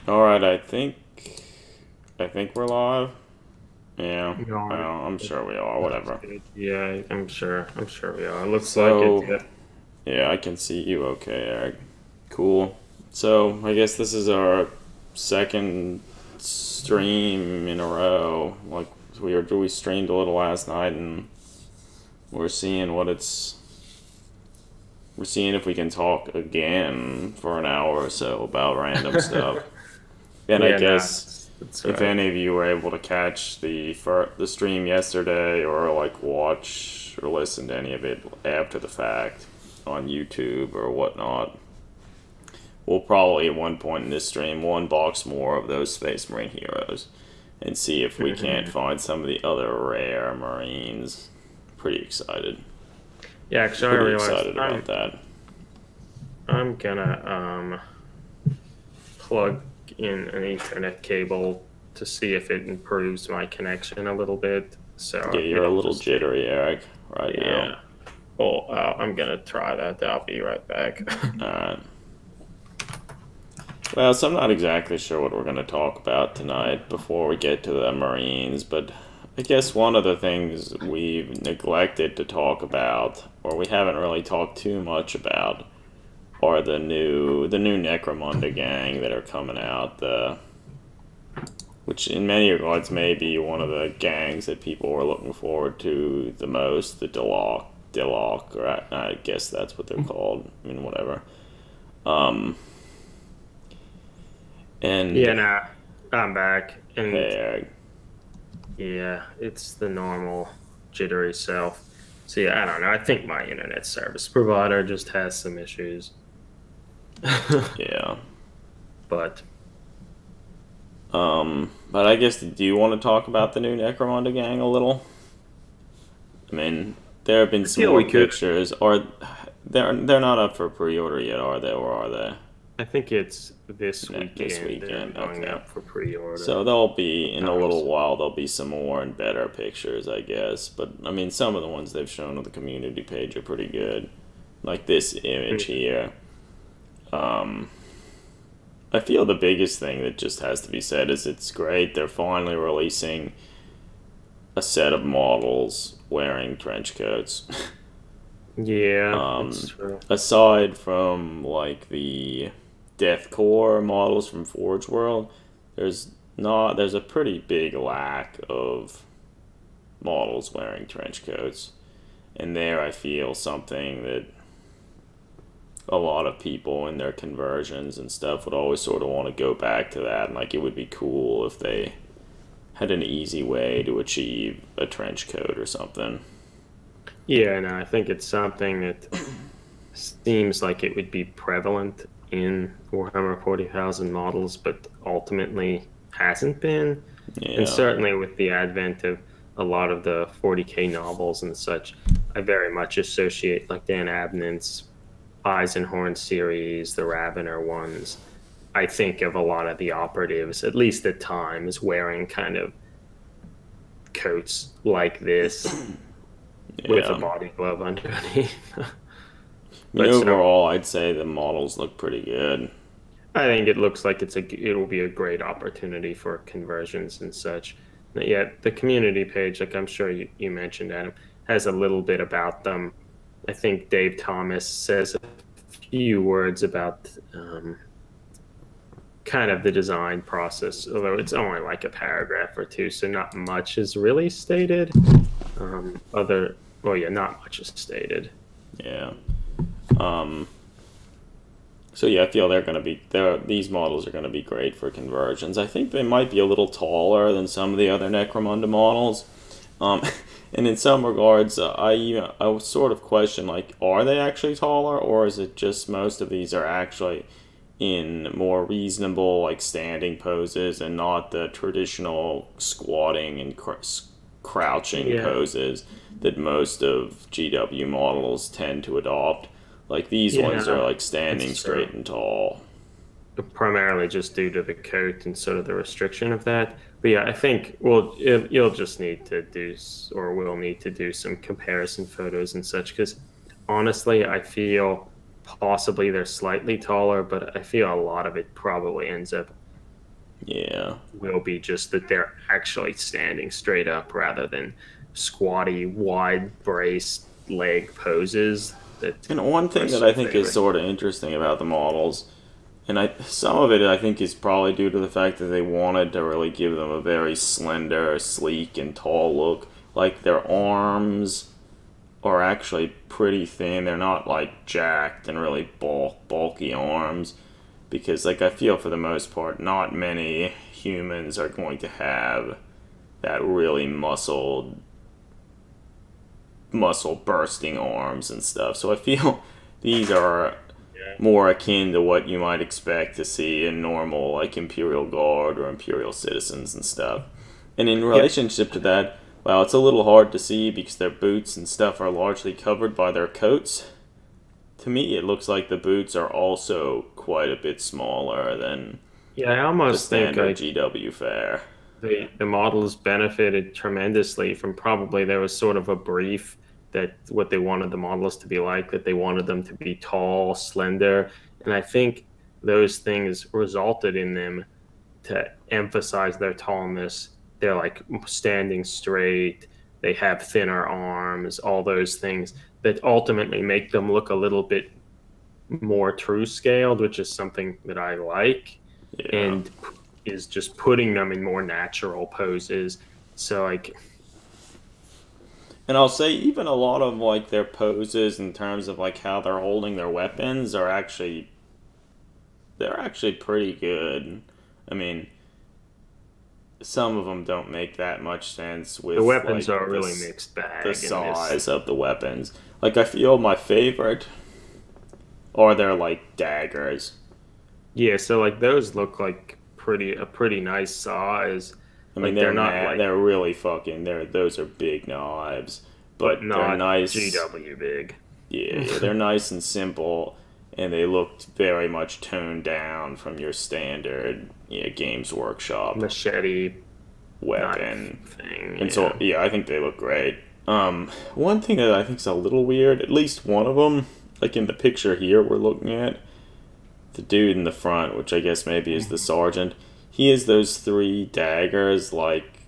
All right, I think we're live. Yeah, You are. well, I'm sure we are. That's Whatever. good. Yeah, I'm sure. I'm sure we are. It looks like it. So, Yeah. yeah, I can see you. Okay, Eric. Cool. So, I guess this is our second stream in a row. Like we streamed a little last night, and we're seeing what it's. We're seeing if we can talk again for an hour or so about random stuff. And I Yeah, no, guess that's if right. any of you were able to catch the stream yesterday, or like watch or listen to any of it after the fact on YouTube or whatnot, we'll probably at one point in this stream one box more of those Space Marine heroes and see if we can't Mhm. find some of the other rare Marines. Pretty excited. Yeah, actually, I Pretty realized excited about I'm that. I'm gonna plug in an Ethernet cable to see if it improves my connection a little bit. Yeah, So you're a it'll little just take. jittery, Eric, right now. Yeah. Well, I'm gonna try that. I'll be right back. Alright. Well, so I'm not exactly sure what we're going to talk about tonight before we get to the Marines, but I guess one of the things we've neglected to talk about, or we haven't really talked too much about, are the new Necromunda gang that are coming out. Which in many regards may be one of the gangs that people were looking forward to the most. The Dilok, or I guess that's what they're called. I mean, whatever. Um, Yeah, and nah, I'm back, and hey, yeah, it's the normal jittery self. So yeah, I don't know. I think my internet service provider just has some issues. yeah. But But I guess, do you want to talk about the new Necromunda gang a little? I mean, there have been I some feel more we could. pictures, or they're not up for pre-order yet, are they? Or are they? I think it's this This weekend they're weekend, going okay. up for pre-order. So there'll be in a little So while. There'll be some more and better pictures, I guess. But I mean, some of the ones they've shown on the community page are pretty good. Like this image mhm. here. Um, I feel the biggest thing that just has to be said is it's great. They're finally releasing a set of models wearing trench coats. Yeah, it's um, true. Aside from like the deathcore models from Forge World, there's a pretty big lack of models wearing trench coats. And there I feel something that a lot of people in their conversions and stuff would always sort of want to go back to that, and like it would be cool if they had an easy way to achieve a trench coat or something. Yeah, no, I think it's something that seems like it would be prevalent in Warhammer 40,000 models, but ultimately hasn't been. And Yeah. certainly with the advent of a lot of the 40K novels and such, I very much associate like Dan Abnett's Eisenhorn series, the Ravener ones. I think of a lot of the operatives, at least at times, wearing kind of coats like this with a Yeah. body glove underneath. I mean, But so overall, I'd say the models look pretty good. I think it looks like it'll be a great opportunity for conversions and such. Yet the community page, like I'm sure you mentioned, Adam, has a little bit about them. I think Dave Thomas says a few words about kind of the design process, although it's only like a paragraph or two, so not much is really stated. Well, yeah, not much is stated. Yeah. Um, so yeah, I feel these models are gonna be great for conversions. I think they might be a little taller than some of the other Necromunda models. Um, and in some regards, I would sort of question, like, are they actually taller, or is it just most of these are actually in more reasonable, like, standing poses and not the traditional squatting and crouching Yeah, poses that most of GW models tend to adopt. Like, these ones are yeah, like standing that's true. straight and tall. Primarily just due to the coat and sort of the restriction of that. But yeah, I think you'll just need to do, or will need to do some comparison photos and such. Because honestly, I feel possibly they're slightly taller, but I feel a lot of it probably ends up Yeah. will be just that they're actually standing straight up rather than squatty, wide braced leg poses that And one are thing that I so think is favored. sort of interesting about the models, and some of it I think is probably due to the fact that they wanted to really give them a very slender, sleek, and tall look. Like their arms are actually pretty thin. They're not like jacked and really bulky arms. Because like I feel for the most part, not many humans are going to have that really muscle bursting arms and stuff. So I feel these are Yeah. more akin to what you might expect to see in normal like Imperial Guard or Imperial citizens and stuff. And in Yeah. relationship to that, well, it's a little hard to see because their boots and stuff are largely covered by their coats. To me, it looks like the boots are also quite a bit smaller than Yeah, I the almost think standard like GW fare. the models benefited tremendously from probably there was sort of a brief that what they wanted the models to be like, that they wanted them to be tall, slender, and I think those things resulted in them to emphasize their tallness. They're like standing straight, they have thinner arms, all those things that ultimately make them look a little bit more true scaled, which is something that I like, Yeah. and is just putting them in more natural poses. So like, And I'll say even a lot of like their poses in terms of like how they're holding their weapons are actually they're actually pretty good. I mean, some of them don't make that much sense the with weapons like are a really mixed the bag in this. size of the weapons. Like I feel my favorite are their like daggers. Yeah, so like those look like pretty nice size. I mean Like they're not they're like, really fucking those are big knives, but but they're not nice. GW big. Yeah, they're nice and simple, and they looked very much toned down from your standard Games Workshop Machete knife weapon. thing. And so Yeah. yeah, I think they look great. One thing that I think is a little weird, at least one of them, like in the picture here we're looking at, the dude in the front, which I guess maybe is the sergeant, he has those three daggers like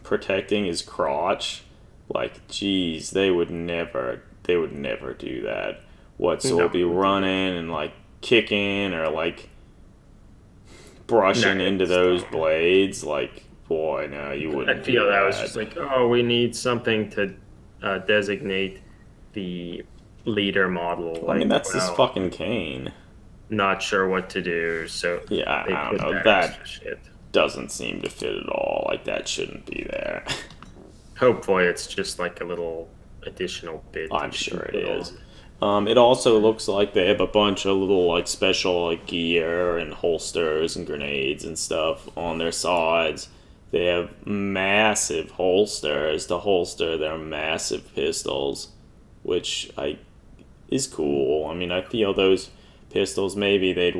protecting his crotch. Like, geez, they would never do that. What? So No, we'll be running and like kicking or like no, brushing into it's those dumb. blades. Like, boy, no, you I wouldn't do feel that was just that. like, oh, we need something to designate the leader model. I mean, Like, that's this well, fucking cane. not sure what to do, so Yeah, they I don't put know. that That extra shit. doesn't seem to fit at all. Like, that shouldn't be there. Hopefully, it's just like a little additional bit I'm that you can sure it put is. on. It also looks like they have a bunch of little like special like gear and holsters and grenades and stuff on their sides. They have massive holsters to holster their massive pistols, which I is cool. I mean, I feel those pistols maybe they'd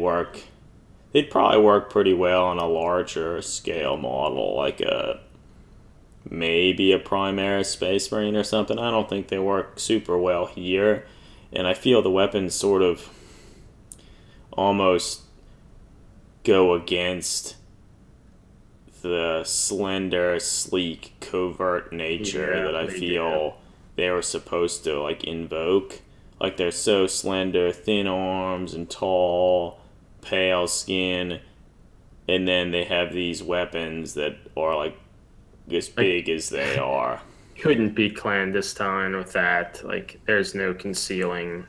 probably work pretty well on a larger scale model like a maybe a Primaris Space Marine or something. I don't think they work super well here, and I feel the weapons sort of almost go against the slender, sleek, covert nature Yeah, that I they do. feel they were supposed to like invoke. Like they're so slender, thin arms and tall, pale skin, and then they have these weapons that are like as I big as they are. couldn't be clandestine with that. Like, there's no concealing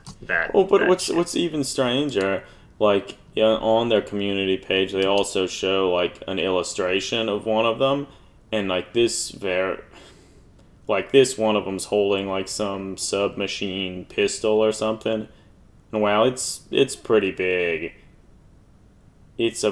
Oh, that but shit. what's even stranger, like yeah, on their community page, they also show like an illustration of one of them, and like this one of them's holding like some submachine pistol or something. And wow, it's pretty big. It's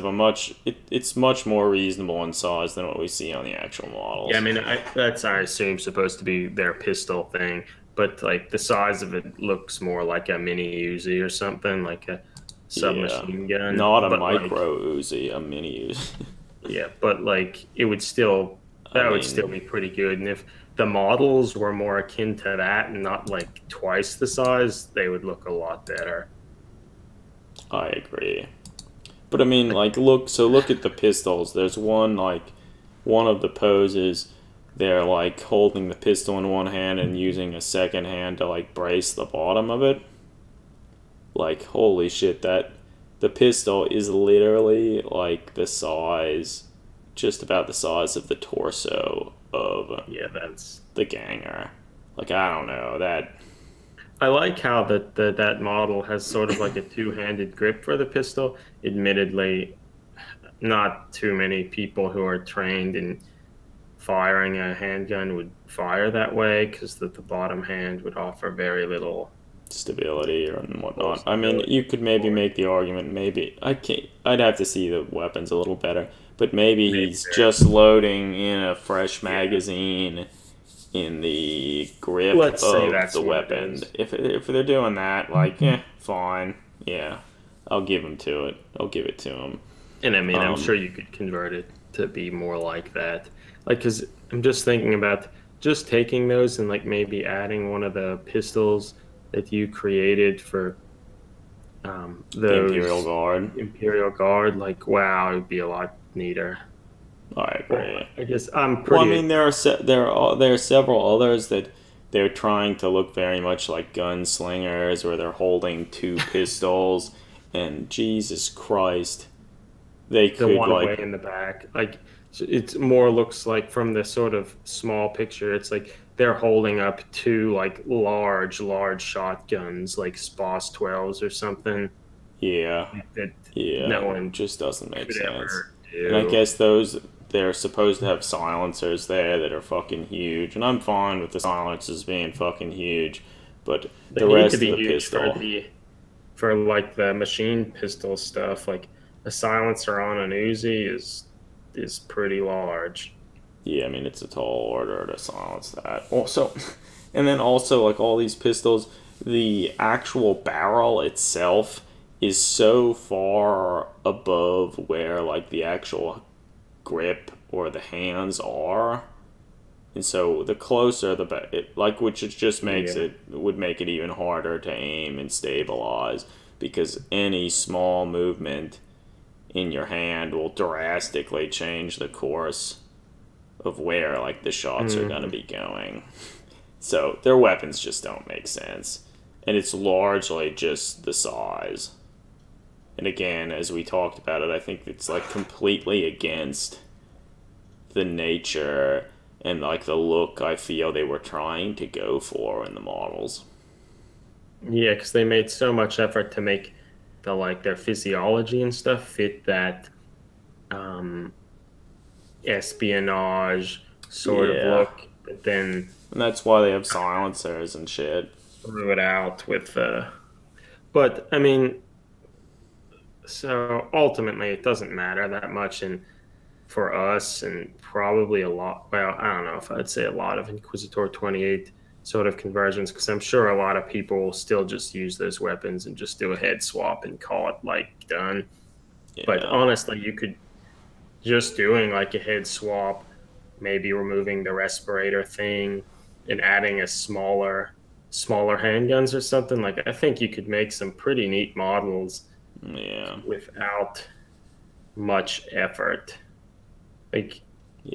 much more reasonable in size than what we see on the actual Yeah, I models. mean, that's I assume supposed to be their pistol thing, but like the size of it looks more like a mini Uzi or something, like a Yeah, submachine gun. not a But like, micro Uzi, a mini Uzi. yeah, but like it would still I that would still mean, be pretty good. And if the models were more akin to that and not like twice the size, they would look a lot better. I agree. But I mean, like, look at the pistols. There's one, like, one of the poses, they're, like, holding the pistol in one hand and using a second hand to, like, brace the bottom of it. Like, holy shit, the pistol is literally, like, just about the size of the torso of Yeah, that's. the ganger. Like, I don't know, I like how that model has sort of like a two-handed grip for the pistol. Admittedly, not too many people who are trained in firing a handgun would fire that way because the bottom hand would offer very little stability and whatnot. I mean, stability you could maybe for make the argument. Maybe I can't. I'd have to see the weapons a little better. But maybe maybe he's there. just loading in a fresh Yeah. magazine in the grip Let's say of that's the what it weapon. is. If they're doing that, like, fine. Yeah, I'll give him to it. I'll give it to him. And I mean, I'm Um, sure you could convert it to be more like that. Like, because I'm just thinking about just taking those and like maybe adding one of the pistols that you created for the Imperial those Guard. Imperial Guard. Like, wow, it would be a lot neater. I Well, agree. I guess I'm Well, I pretty. mean, there are several others that they're trying to look very much like gunslingers, where they're holding two pistols, and Jesus Christ, they The could one way like, in the back. Like it's more looks like from the sort of small picture, it's like they're holding up two like large shotguns, like Spas 12s or something yeah, that yeah, no it one just doesn't make could sense. ever And I do. guess those they're supposed to have silencers there that are fucking huge, and I'm fine with the silencers being fucking huge, but They the need to rest of be the huge pistol, for like the machine pistol stuff. Like a silencer on an Uzi is pretty large. yeah, I mean, it's a tall order to silence that. Also, and then also, like, all these pistols, the actual barrel itself is so far above where, like, the actual grip or the hands are. And so the closer the better, like, which it just makes Yeah. it, would make it even harder to aim and stabilize, because any small movement in your hand will drastically change the course of where, like, the shots are going to Hmm. be going. So their weapons just don't make sense. And it's largely just the size. And again, as we talked about it, I think it's, like, completely against the nature and, like, the look I feel they were trying to go for in the models. Yeah, because they made so much effort to make the like their physiology and stuff fit that um, espionage sort of Yeah. look, but then And that's why they have silencers and shit. threw it out with the. But I mean, so ultimately, it doesn't matter that much, and for us, and probably a lot. Well, I don't know if I'd say a lot of Inquisitor 28 sort of conversions, because I'm sure a lot of people will still just use those weapons and just do a head swap and call it like done. But Yeah. honestly, you could just doing like a head swap, maybe removing the respirator thing and adding a smaller handguns or something. Like I think you could make some pretty neat models Yeah. without much effort. Like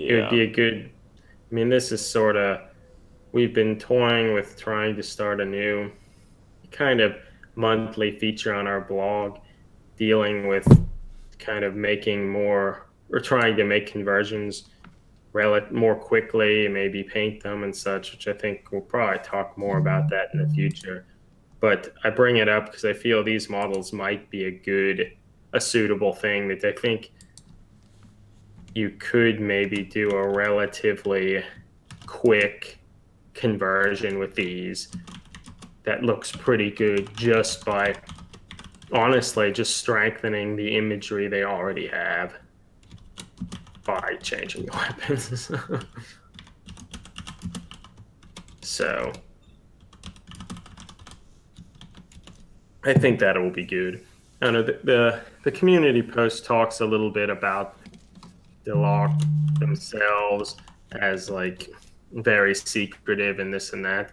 it would Yeah. be a good. I mean, this is sort of we've been toying with trying to start a new kind of monthly feature on our blog dealing with kind of making more or trying to make conversions more quickly, maybe paint them and such, which I think we'll probably talk more about that in the future. But I bring it up because I feel these models might be a suitable thing that I think you could maybe do a relatively quick conversion with these that looks pretty good just by honestly just strengthening the imagery they already have by changing the weapons. So I think that will be good. I know the community post talks a little bit about the lock themselves as like very secretive and this and that,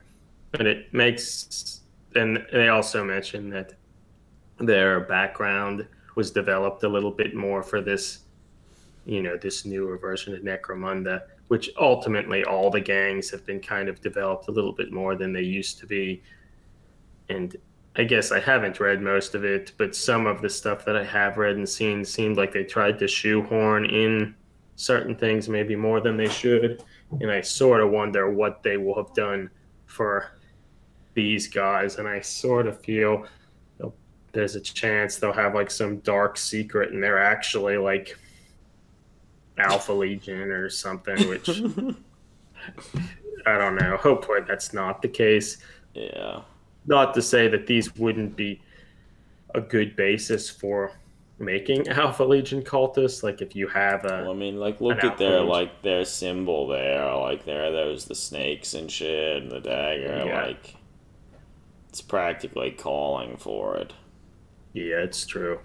but it makes and they also mention that their background was developed a little bit more for this, this newer version of Necromunda, which ultimately all the gangs have been kind of developed a little bit more than they used to be. And I guess I haven't read most of it, but some of the stuff that I have read and seen seemed like they tried to shoehorn in certain things maybe more than they should. And I sort of wonder what they will have done for these guys. And I sort of feel there's a chance they'll have like some dark secret and they're actually like Alpha Legion or something, which I don't know. Hopefully that's not the case. Yeah. Not to say that these wouldn't be a good basis for making Alpha Legion cultists. Like if you have a, well, I mean, like look at their symbol there. Like there's the snakes and shit, and the dagger. Yeah. Like it's practically calling for it. Yeah, it's true.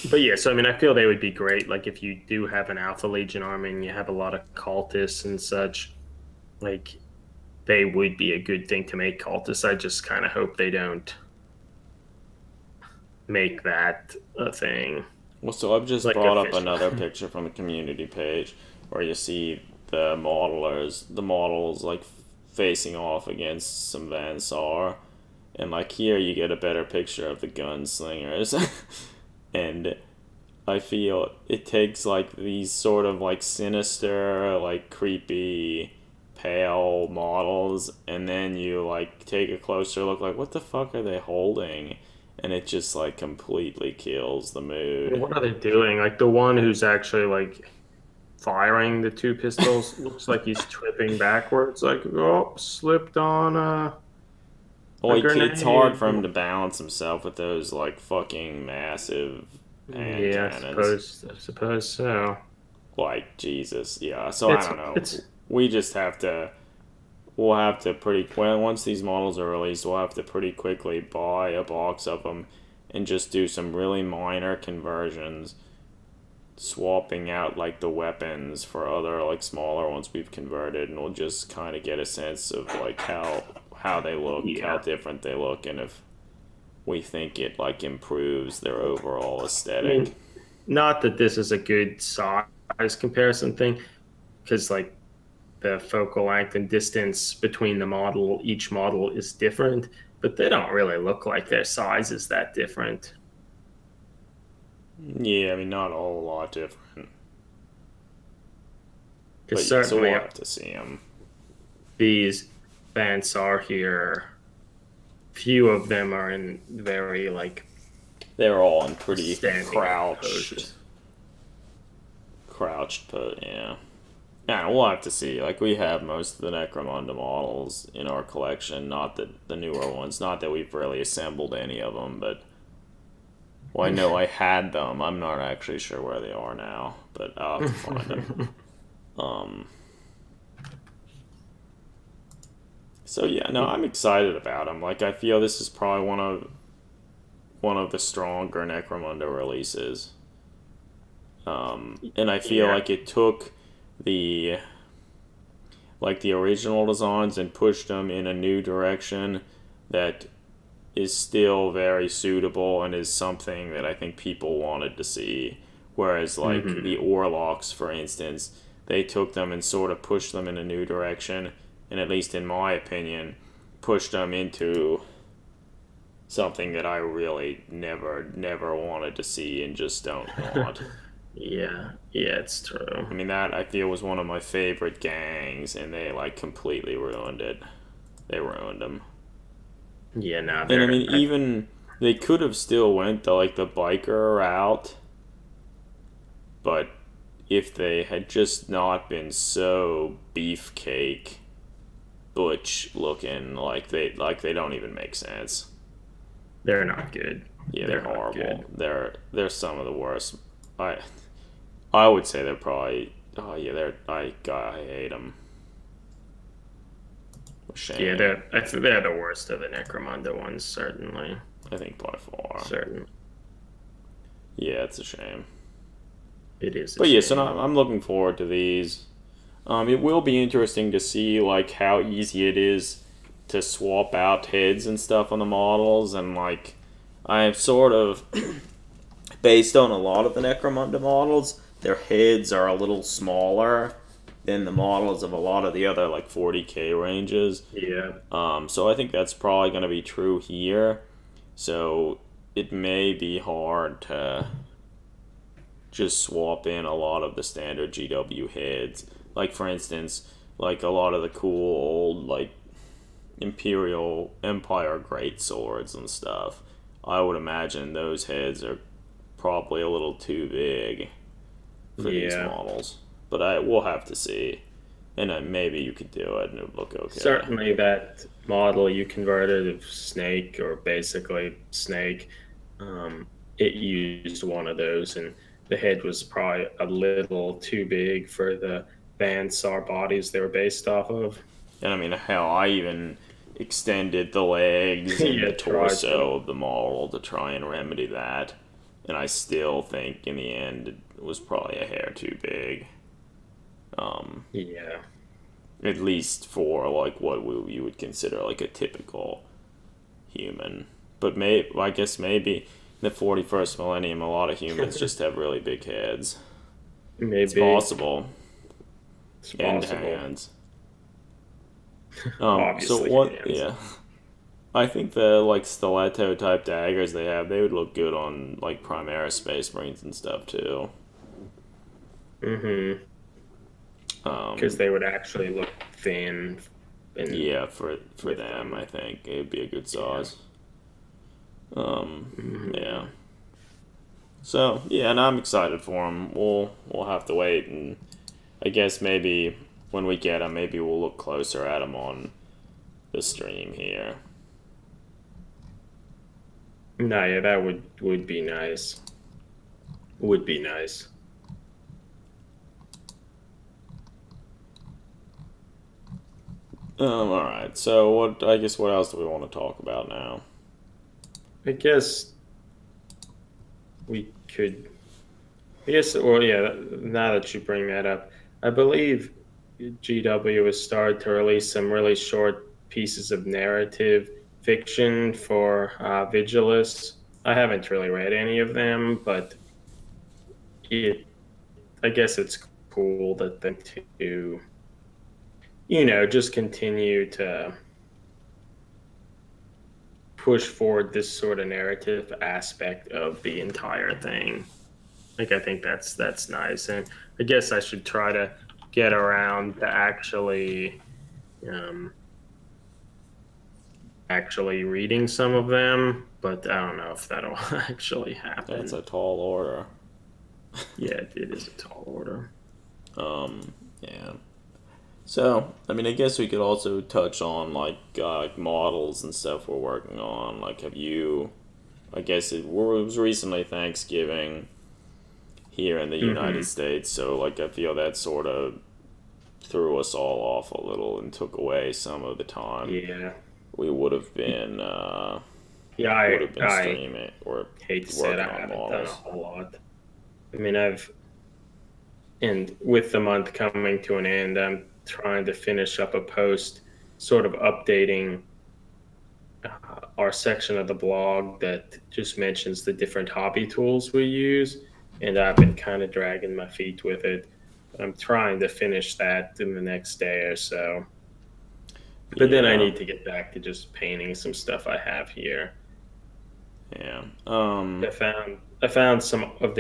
But yeah, so I mean, I feel they would be great. Like if you do have an Alpha Legion army and you have a lot of cultists and such, like they would be a good thing to make cultists. I just kind of hope they don't make that a thing. Well, so I've just brought up another picture from the community page where you see the models like facing off against some Van Sar, and like here you get a better picture of the gunslingers. And I feel it takes like these sort of like sinister, like creepy, pale models, and then you like take a closer look, like what the fuck are they holding? And it just like completely kills the mood. What are they doing? Like the one who's actually like firing the two pistols looks like he's tripping backwards. Like, oh, slipped on a grenade. It's hard for him to balance himself with those like fucking massive hand cannons. I suppose so. Like Jesus, yeah. So I don't know. We just have to. We'll have to once these models are released, we'll have to pretty quickly buy a box of them and just do some really minor conversions, swapping out like the weapons for other like smaller ones we've converted, and we'll just kind of get a sense of like how they look, how different they look, and if we think it like improves their overall aesthetic. I mean, not that this is a good size comparison thing, because like the focal length and distance between each model is different, but they don't really look like their size is that different. Yeah, I mean, not a whole lot different. Because certainly we'll have to see them. These Van Sar here, few of them are in very like. They're all in pretty crouched pose, yeah. Yeah, we'll have to see. Like, we have most of the Necromunda models in our collection, not the newer ones. Not that we've really assembled any of them, but... Well, I know I had them. I'm not actually sure where they are now, but I'll have to find them. So, yeah, no, I'm excited about them. Like, I feel this is probably one of the stronger Necromunda releases. And I feel like it took the original designs and pushed them in a new direction that is still very suitable and is something that I think people wanted to see. Whereas like the Orlocks, for instance, they took them and sort of pushed them in a new direction, and at least in my opinion, pushed them into something that I really never wanted to see and just don't want. Yeah, it's true. I mean, that I feel was one of my favorite gangs, and they like completely ruined it. They ruined them. Yeah, no. And I mean, even they could have still went the like the biker route, but if they had just not been so beefcake, butch looking, like they don't even make sense. They're not good. Yeah, they're horrible. They're some of the worst. I would say they're probably. Oh yeah, I hate them. Shame. Yeah, they're the worst of the Necromunda ones, certainly. I think by far. Certain. Yeah, it's a shame. It is. But yeah, so I'm looking forward to these. It will be interesting to see like how easy it is to swap out heads and stuff on the models, and like I've sort of, based on a lot of the Necromunda models, their heads are a little smaller than the models of a lot of the other like 40k ranges. Yeah. So I think that's probably going to be true here. So it may be hard to just swap in a lot of the standard GW heads. Like for instance, like a lot of the cool old like Imperial Empire great swords and stuff. I would imagine those heads are probably a little too big for these models. But we'll have to see. And maybe you could do it and it would look okay. Certainly that model you converted of Snake, or basically Snake, it used one of those, and the head was probably a little too big for the Bansar bodies they were based off of. And I mean, hell, I even extended the legs and the torso of the model to try and remedy that. And I still think in the end it was probably a hair too big. Yeah. At least for like what you would consider like a typical human. But I guess maybe in the 41st millennium, a lot of humans just have really big heads. Maybe. It's possible. It's And possible. hands. Obviously, so what? hands. Yeah. I think the like stiletto type daggers they have, they would look good on like Primaris Space Marines and stuff too. Mm-hmm. Because they would actually look thin. And yeah, for them, I think it'd be a good size. Yeah. So yeah, and I'm excited for them. We'll have to wait, and I guess maybe when we get them, maybe we'll look closer at them on the stream here. No, yeah, that would be nice. Would be nice. All right. So what else do we want to talk about now? I guess we could. Yes, well, yeah. Now that you bring that up, I believe GW has started to release some really short pieces of narrative fiction for Vigilance. I haven't really read any of them, but I guess it's cool that them to, just continue to push forward this sort of narrative aspect of the entire thing. Like, I think that's nice, and I guess I should try to get around to actually reading some of them, but I don't know if that'll actually happen. That's a tall order. Yeah, it is a tall order. Yeah. So, I mean, I guess we could also touch on like models and stuff we're working on. Like, I guess it was recently Thanksgiving here in the United States, so like I feel that sort of threw us all off a little and took away some of the time. Yeah. We would have been I streaming or hate to say it, I haven't models. done a whole lot. I mean, and with the month coming to an end, I'm trying to finish up a post sort of updating our section of the blog that just mentions the different hobby tools we use, and I've been kind of dragging my feet with it. But I'm trying to finish that in the next day or so. But then I need to get back to just painting some stuff I have here. Yeah. I found some of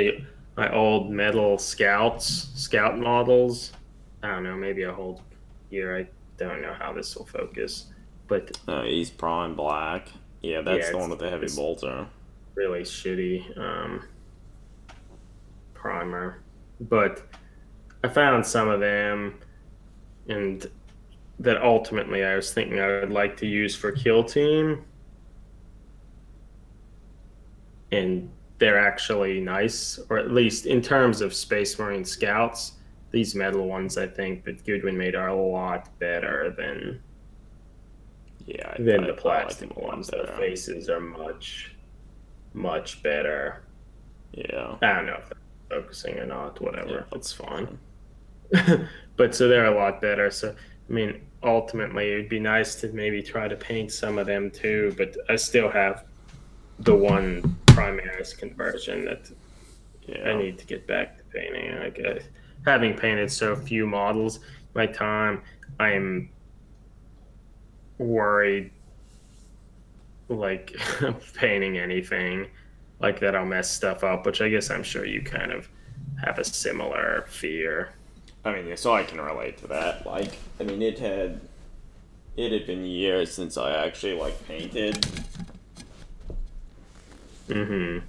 my old metal scout models. I don't know, maybe a whole year. I don't know how this will focus, but he's prime black. Yeah, that's the one with the heavy bolter. Really shitty primer, but I found some of them, and that ultimately I was thinking I would like to use for Kill Team, and they're actually nice, or at least in terms of Space Marine Scouts, these metal ones I think that Goodwin made are a lot better than the plastic ones. The faces are much, much better. Yeah. I don't know if they're focusing or not, whatever, yeah, that's fine. But so they're a lot better. So, I mean, ultimately, it'd be nice to maybe try to paint some of them too, but I still have the one Primaris conversion that I Yeah. need to get back to painting. Like having painted so few models, my time, I'm worried like painting anything like that I'll mess stuff up, which I guess I'm sure you kind of have a similar fear. I mean, yeah, so I can relate to that. Like, I mean, it had been years since I actually like painted. Mm-hmm.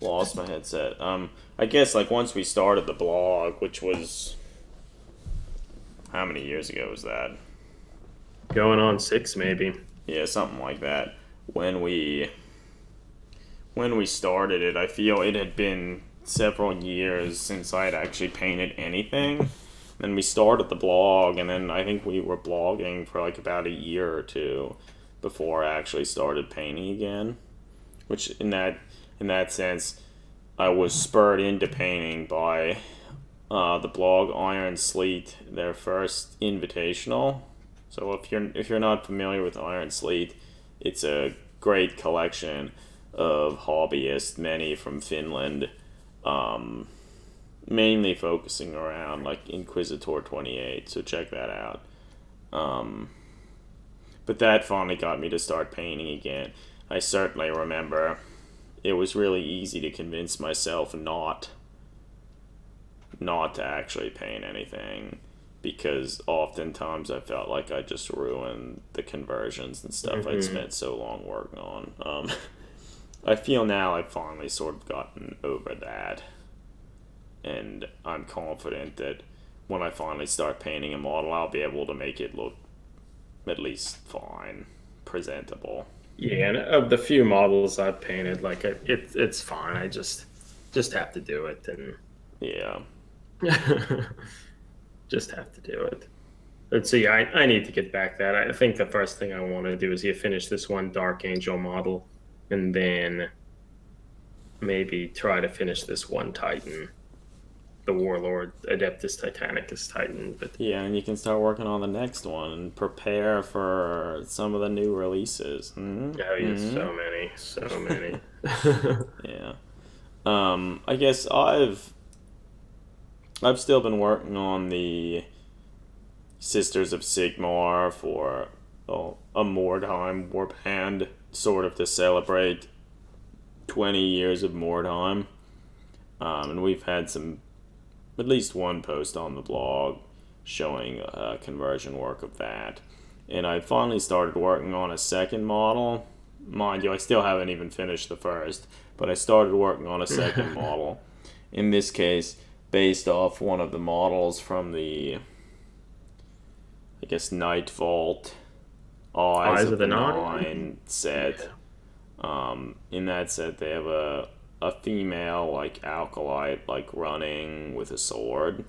Lost my headset. I guess like once we started the blog, which was how many years ago was that? Going on 6 maybe. Yeah, something like that. When we when we started it, I feel it had been several years since I had actually painted anything. Then we started the blog, and then I think we were blogging for like about a year or two before I actually started painting again. Which in that sense, I was spurred into painting by the blog Iron Sleet, their first invitational. So if you're not familiar with Iron Sleet, it's a great collection of hobbyists, many from Finland, um, mainly focusing around like Inquisitor 28. So check that out. Um, but that finally got me to start painting again. I certainly remember it was really easy to convince myself not to actually paint anything because oftentimes I felt like I just ruined the conversions and stuff I'd Mm-hmm. spent so long working on. I feel now I've finally sort of gotten over that, and I'm confident that when I finally start painting a model, I'll be able to make it look at least fine, presentable. Yeah, and of the few models I've painted, like it's fine. I just have to do it, and Yeah. just have to do it. But so yeah, I need to get back that. I think the first thing I want to do is finish this one Dark Angel model, and then maybe try to finish this one Titan, the Warlord Adeptus Titanicus Titan. But Yeah, and you can start working on the next one and prepare for some of the new releases. oh yeah, Mm-hmm. so many. Yeah. I guess I've still been working on the Sisters of Sigmar for a Mordheim warband, sort of to celebrate 20 years of Mordheim. And we've had at least one post on the blog showing conversion work of that. And I finally started working on a second model. Mind you, I still haven't even finished the first, but I started working on a second model. In this case, based off one of the models from the, I guess, Night Vault Eyes of the Nine set. Yeah. In that set, they have a female like alkalite like running with a sword,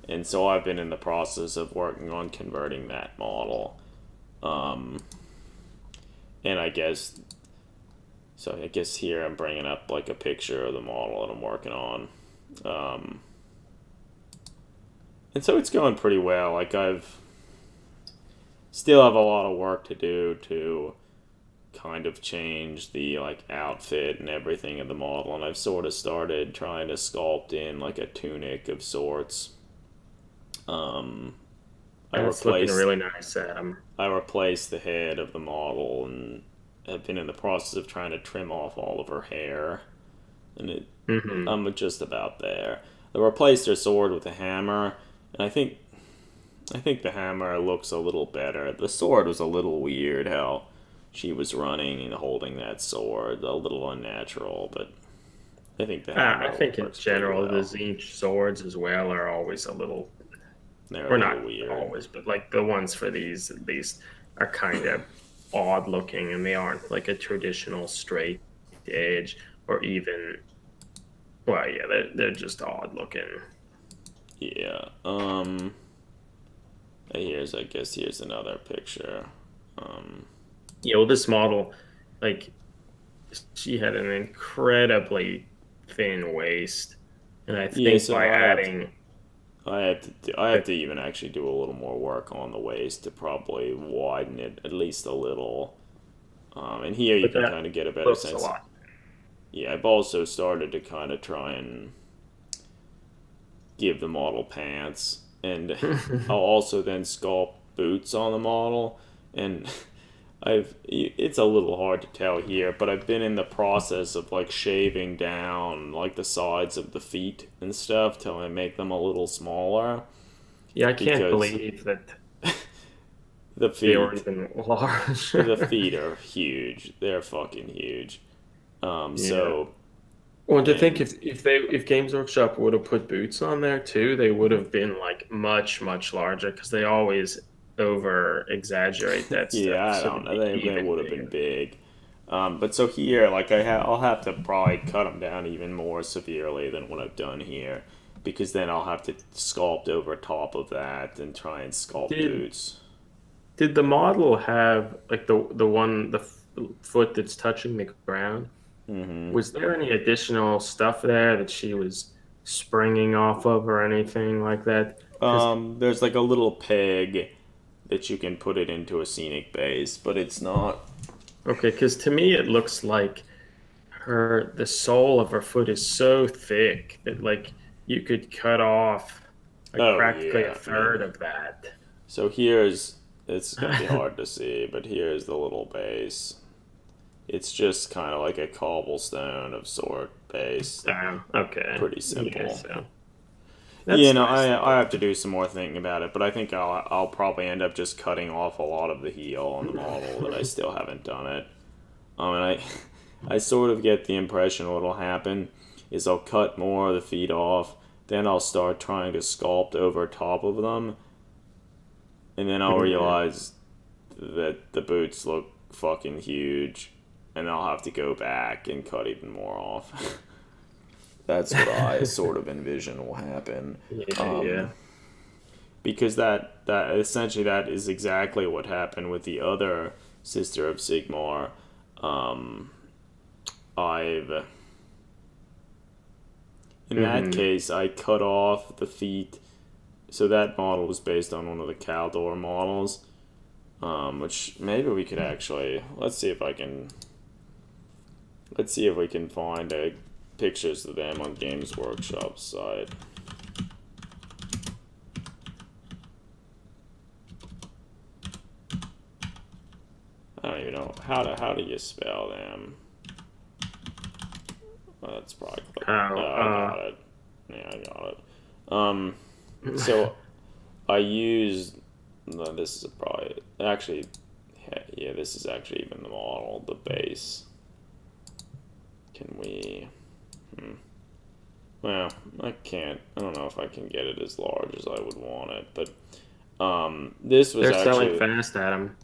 and so I've been in the process of working on converting that model. And I guess here I'm bringing up like a picture of the model that I'm working on. Um, and so it's going pretty well. Like I've still have a lot of work to do to kind of change the like outfit and everything of the model, and I've sort of started trying to sculpt in like a tunic of sorts. Um, I That's looking replaced really nice, Adam. I replaced the head of the model and have been in the process of trying to trim off all of her hair, and Hmm. I'm just about there. I replaced her sword with a hammer, and I think the hammer looks a little better. The sword was a little weird how she was running and holding that sword, a little unnatural, but I think the I hammer think in works pretty general, the well. Zinch swords as well are always a little, They're a or little not weird. always, but like the ones for these at least are kind of odd looking, and they aren't like a traditional straight edge or even, well, yeah, they're just odd looking. Yeah. Here's another picture. Um, Yeah, well, this model, like, she had an incredibly thin waist, and I yeah, think so by I have adding I have the to even actually do a little more work on the waist to probably widen it at least a little. And here you But can that kind of get a better looks a sense. lot. Yeah, I've also started to kind of try and give the model pants, and I'll also then sculpt boots on the model, and it's a little hard to tell here, but I've been in the process of like shaving down like the sides of the feet and stuff till I make them a little smaller Yeah, I can't because believe that the they were feet even large. the feet are huge. They're fucking huge. Yeah. So Well, to think and if Games Workshop would have put boots on there too, they would have been like much larger because they always over exaggerate that yeah, stuff, I so don't they'd know. be They even would have been bigger. big. But so here, like I'll have to probably cut them down even more severely than what I've done here, because then I'll have to sculpt over top of that and try and sculpt Did boots. did the model have like the foot that's touching the ground? Hmm. Was there any additional stuff there that she was springing off of or anything like that? Because There's like a little peg that you can put it into a scenic base, but it's not. okay, because to me it looks like the sole of her foot is so thick that like you could cut off like Oh practically a yeah, I mean, third of that. so here's it's gonna be hard to see, but here's the little base. It's just kind of like a cobblestone of sort base. Oh, okay. Pretty Yeah, simple. so You that's know, nice I though. have to do some more thinking about it, but I think I'll probably end up just cutting off a lot of the heel on the model that I still haven't done it. And I sort of get the impression what'll happen is I'll cut more of the feet off, then I'll start trying to sculpt over top of them, and then I'll Mhm. realize that the boots look fucking huge, and I'll have to go back and cut even more off. That's what I sort of envision will happen. Yeah, Um, yeah. because that essentially that is exactly what happened with the other sister of Sigmar. Um, I've in that Hmm. case I cut off the feet. So that model was based on one of the Caldor models, which maybe we could actually let's see if we can find pictures of them on Games Workshop's site. I don't even know how do you spell them. That's probably How? I got it. Yeah, I got it. So I used no, this is probably actually yeah, this is actually even the model, the base. Can we? Hmm. Well, I can't. I don't know if I can get it as large as I would want it, but this was They're selling actually fast, Adam.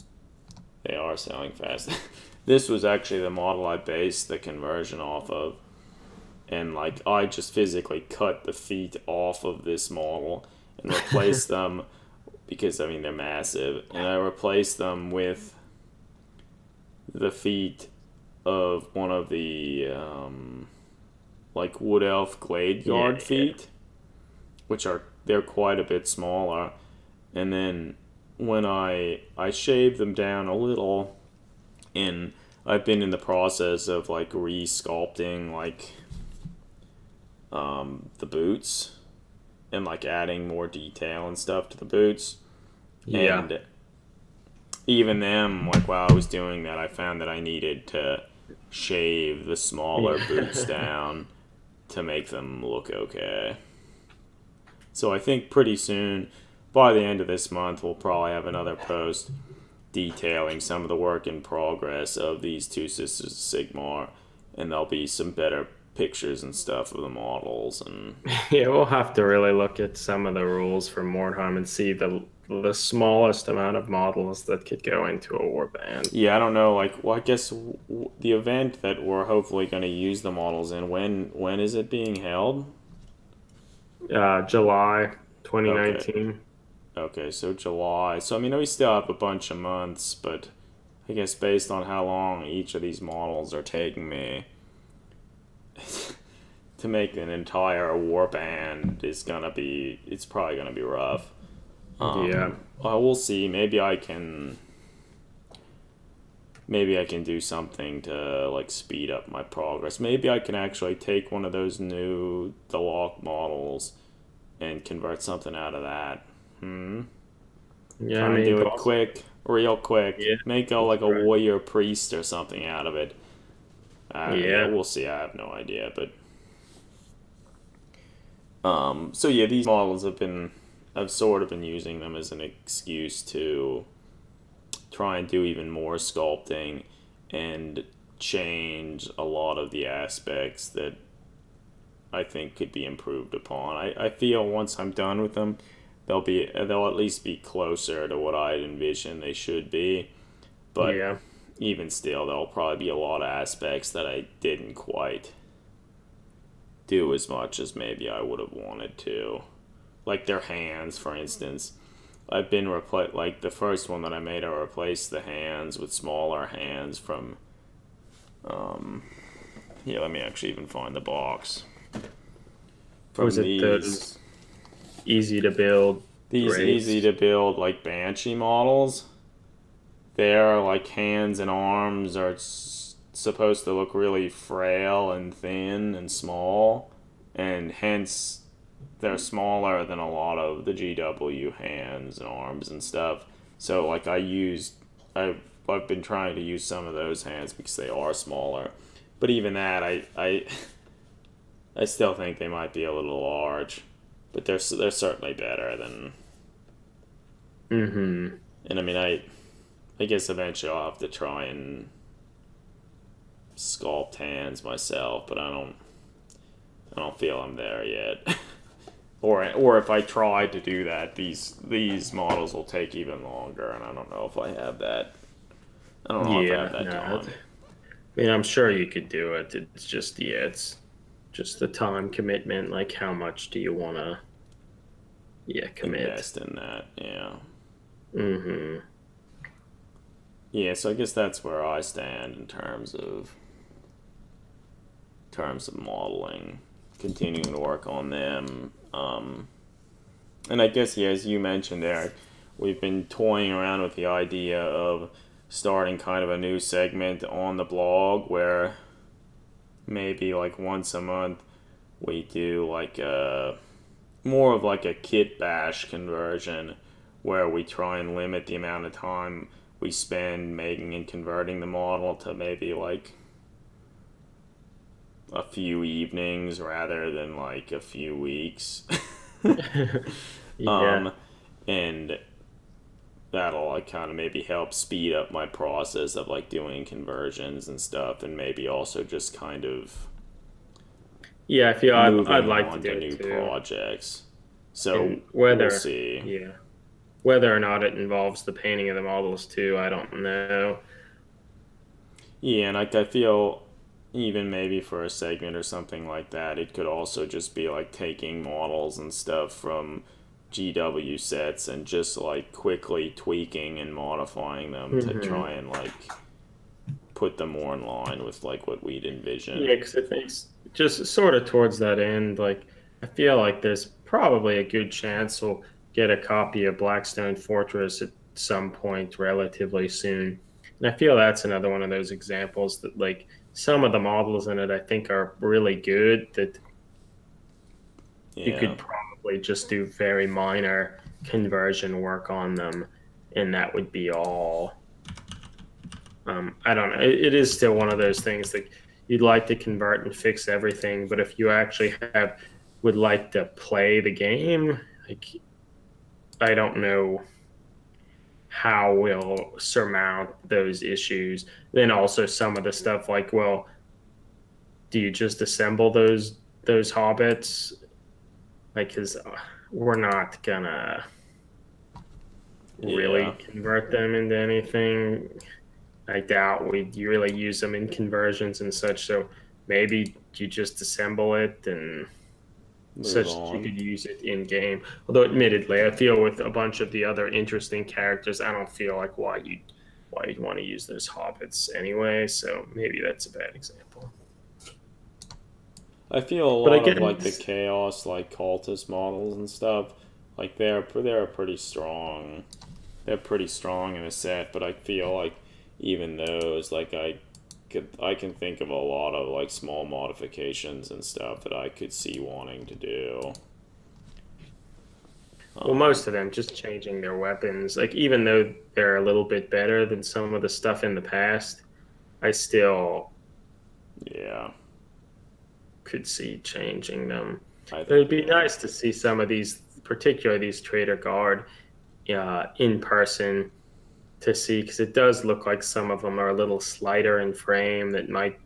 they are selling fast. This was actually the model I based the conversion off of, and like I just physically cut the feet off of this model and replaced them because I mean they're massive, and I replaced them with the feet of one of the like wood elf glade Yeah, guard feet, which are they're quite a bit smaller, and then when I shaved them down a little, and I've been in the process of like re-sculpting like the boots and like adding more detail and stuff to the boots. yeah. And even them, like while I was doing that, I found that I needed to shave the smaller boots Yeah. down to make them look okay. So I think pretty soon, by the end of this month, we'll probably have another post detailing some of the work in progress of these two sisters of Sigmar, and there'll be some better pictures and stuff of the models. And Yeah, we'll have to really look at some of the rules for Mordheim and see the smallest amount of models that could go into a warband. yeah, I don't know, like, well, I guess the event that we're hopefully going to use the models in, when is it being held? July Okay, 2019. okay, so July. So I mean, we still have a bunch of months, but I guess based on how long each of these models are taking me, to make an entire war band is gonna be it's probably gonna be rough. Yeah. We'll see. Maybe I can maybe I can do something to like speed up my progress. Maybe I can actually take one of those new the lock models and convert something out of that. Yeah, I Try and mean, do it quick, real quick. yeah, Make a that's like a right. warrior priest or something out of it. Yeah, Yeah, we'll see. I have no idea, but so yeah, these models I've sort of been using them as an excuse to try and do even more sculpting and change a lot of the aspects that I think could be improved upon. I feel once I'm done with them, they'll at least be closer to what I'd envision they should be. But yeah, even still, there'll probably be a lot of aspects that I didn't quite do as much as maybe I would have wanted to. Like their hands, for instance. I've been like the first one that I made, I replaced the hands with smaller hands from. Yeah, let me actually even find the box was from it those easy to build these easy race? to build like banshee models. Their like hands and arms are supposed to look really frail and thin and small, and hence they're smaller than a lot of the GW hands and arms and stuff. So like I've been trying to use some of those hands because they are smaller, but even that I still think they might be a little large, but they're certainly better than. Mm-hmm. And I mean I guess eventually I'll have to try and sculpt hands myself, but I don't feel I'm there yet. Or if I try to do that, these models will take even longer, and I don't know if I have that. I don't know if I have Yeah, that no. time. I mean, I'm sure you could do it. It's just the time commitment. Like, how much do you want to, yeah, commit? Invest in that, yeah, Mm-hmm. yeah. So I guess that's where I stand in terms of modeling, continuing to work on them. And I guess, yeah, as you mentioned, Eric, we've been toying around with the idea of starting kind of a new segment on the blog where maybe like once a month we do like a more of like a kit bash conversion where we try and limit the amount of time we spend making and converting the model to maybe like a few evenings rather than like a few weeks. Yeah. um, and that'll like kind of maybe help speed up my process of like doing conversions and stuff, and maybe also just kind of Yeah, I feel I'd moving like to on do to it new too. projects. So And we'll whether, see. yeah, whether or not it involves the painting of the models too, I don't know. Yeah, and I feel even maybe for a segment or something like that, it could also just be like taking models and stuff from GW sets and just like quickly tweaking and modifying them to Hmm. try and like put them more in line with like what we'd envision. Yeah, because I think just sort of towards that end, like I feel like there's probably a good chance we'll get a copy of Blackstone Fortress at some point relatively soon. And I feel that's another one of those examples that like some of the models in it I think are really good that you Yeah. could probably just do very minor conversion work on them and that would be all. I don't know. It is still one of those things that you'd like to convert and fix everything, but if you actually have would like to play the game, like I don't know how we'll surmount those issues. Then also some of the stuff like, well, do you just assemble those hobbits? Like, because we're not gonna really Yeah. convert them into anything. I doubt we really use them in conversions and such. So maybe you just assemble it and Move such that you on. could use it in game. Although, admittedly, I feel with a bunch of the other interesting characters, I don't feel like why you'd want to use those hobbits anyway. So maybe that's a bad example. I feel a But I lot of like the guess, chaos like cultist models and stuff like they're pretty strong. They're pretty strong in a set, but I feel like even those, like I can think of a lot of like small modifications and stuff that I could see wanting to do. Well, most of them just changing their weapons. Like even though they're a little bit better than some of the stuff in the past, I still Yeah, could see changing them. I It would think be yeah. nice to see some of these, particularly these Trader Guard, in person to see because it does look like some of them are a little slighter in frame. That might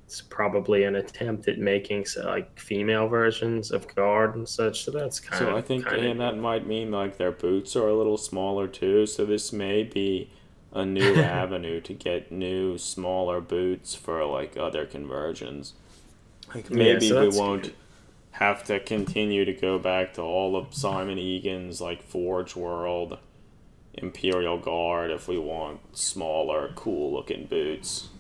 it's probably an attempt at making like female versions of Guard and such. So that's So I think, kind of and that might mean like their boots are a little smaller too. So this may be a new neat. avenue to get new, smaller boots for like other conversions. Like Yeah, maybe so we that's won't good. have to continue to go back to all of Simon Egan's like Forge World, Imperial Guard if we want smaller, cool looking boots.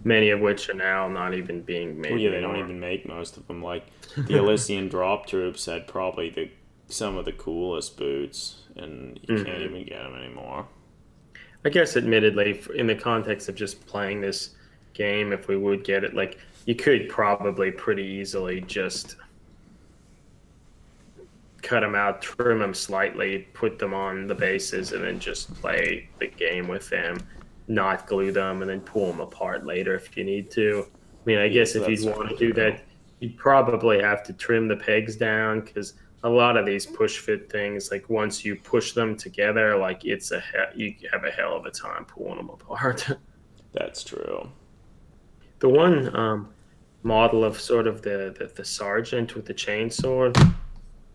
Many of which are now not even being Well, made yeah, they don't anymore. even make most of them. Like the Elysian Drop Troops had probably some of the coolest boots, and you can't Hmm. even get them anymore. I guess, admittedly, in the context of just playing this game, if we would get it, like you could probably pretty easily just cut them out, trim them slightly, put them on the bases, and then just play the game with them, not glue them, and then pull them apart later if you need to. I mean, I guess Yes, if you'd that's want to do true. that, you'd probably have to trim the pegs down because a lot of these push fit things, like once you push them together, like you have a hell of a time pulling them apart. That's true. The one model of sort of the sergeant with the chainsaw,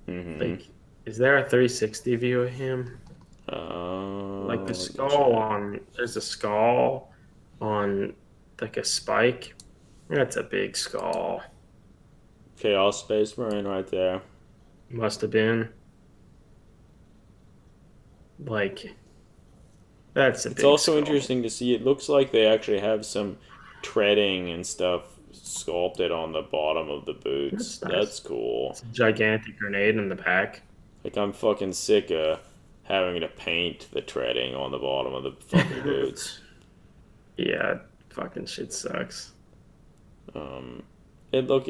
Mm-hmm. like, is there a 360 view of him? Like the Let me skull check. on, there's a skull on like a spike. That's a big skull. Chaos Space Marine right there. Must have been like that's a It's big also skull. interesting to see. It looks like they actually have some treading and stuff sculpted on the bottom of the boots. That's nice. That's cool. It's a gigantic grenade in the back. Like I'm fucking sick of having to paint the treading on the bottom of the fucking boots. Yeah, fucking shit sucks. Um,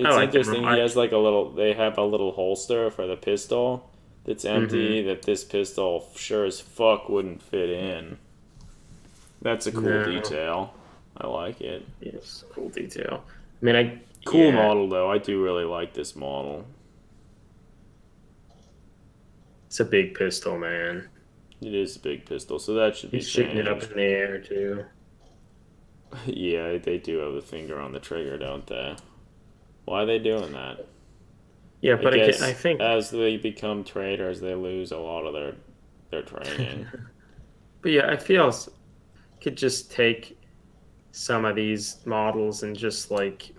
I it's like them. interesting. He has like a little. They have a little holster for the pistol that's empty. Mm-hmm. That this pistol sure as fuck wouldn't fit in. That's a cool No, detail. I like it. yes, cool detail. I mean, Cool yeah, model though. I do really like this model. it's a big pistol, man. It is a big pistol, so that should be He's shooting it up changed. in the air too. Yeah, they do have the finger on the trigger, don't they? Why are they doing that? Yeah, I but again, I guess think, as they become traders, they lose a lot of their training. but yeah, I feel could just take some of these models and just like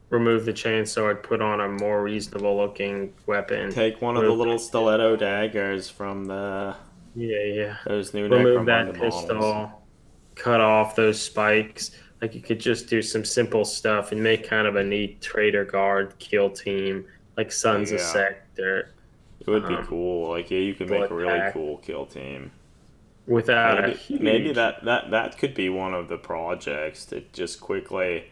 remove the chainsaw and put on a more reasonable looking weapon. Take one of the Remove, little stiletto daggers from the yeah, yeah. those new Remove that Necromunda models. pistol, cut off those spikes. Like you could just do some simple stuff and make kind of a neat trader guard kill team, like Sons of Yeah, Sector, it would be um, cool. Like, yeah, you could make Blood a really Pack, cool kill team. without a Maybe huge. that could be one of the projects to just quickly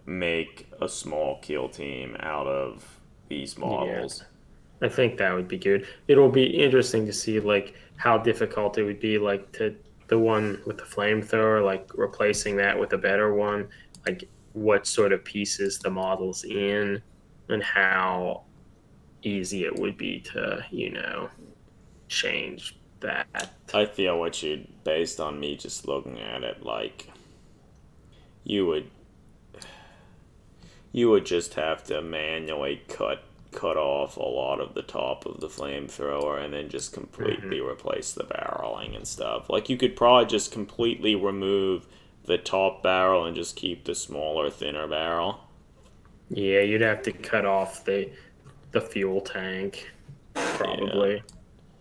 make a small kill team out of these Yeah, models. I think that would be good. It'll be interesting to see like how difficult it would be, like to the one with the flamethrower, like replacing that with a better one, like what sort of pieces the model's in, and how easy it would be to, change that. I feel what you based on me just looking at it like you would you would just have to manually cut off a lot of the top of the flamethrower and then just Hmm. completely replace the barreling and stuff. Like you could probably just completely remove the top barrel and just keep the smaller, thinner barrel. Yeah, you'd have to cut off the fuel tank Yeah. probably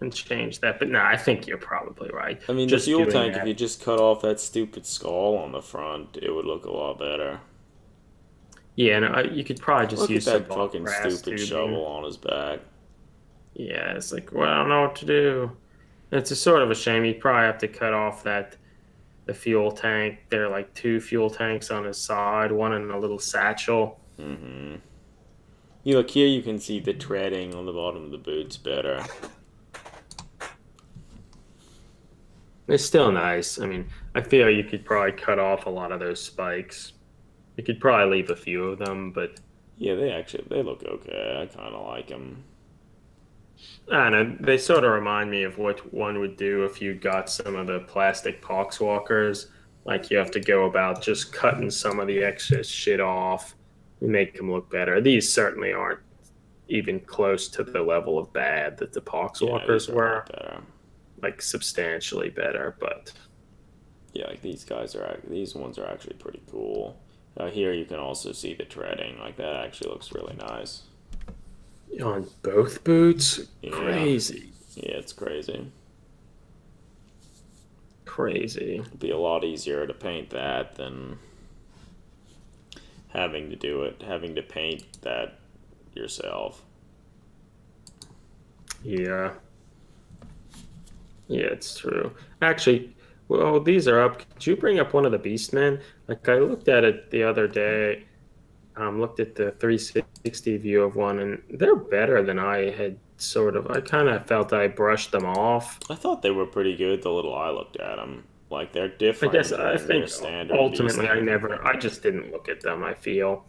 and change that. But no, I think you're probably right. I mean, the Just fuel doing tank, if you that. just cut off that stupid skull on the front, it would look a lot better. Yeah, no, you could probably just Look at use some that bulk fucking brass stupid tubing. shovel on his back. Yeah, it's like, well, I don't know what to do. It's a sort of a shame. You'd probably have to cut off the fuel tank. There are like two fuel tanks on his side, one in a little satchel. Mm-hmm. You look here, you can see the treading on the bottom of the boots better. It's still nice. I mean, I feel you could probably cut off a lot of those spikes. You could probably leave a few of them, but Yeah, they look okay. I kind of like them. I don't know. They sort of remind me of what one would do if you got some of the plastic pox walkers. Like you have to go about just cutting some of the excess shit off and make them look better. These certainly aren't even close to the level of bad that the pox Yeah, these walkers are a lot were. better. Like substantially better, but Yeah, like these ones are actually pretty cool. Here you can also see the treading. Like that actually looks really nice. on both boots, Yeah, crazy, yeah, it's crazy. crazy. It'd be a lot easier to paint that than having to paint that yourself. Yeah, yeah, it's true. Actually, well, these are up. Could you bring up one of the Beastmen? Like I looked at it the other day. Looked at the 360 view of one, and they're better than I had sort of. I kind of felt I brushed them off. I thought they were pretty good the little I looked at them. Like they're I guess different I than your think standard ultimately beastmen. I just didn't look at them. I feel,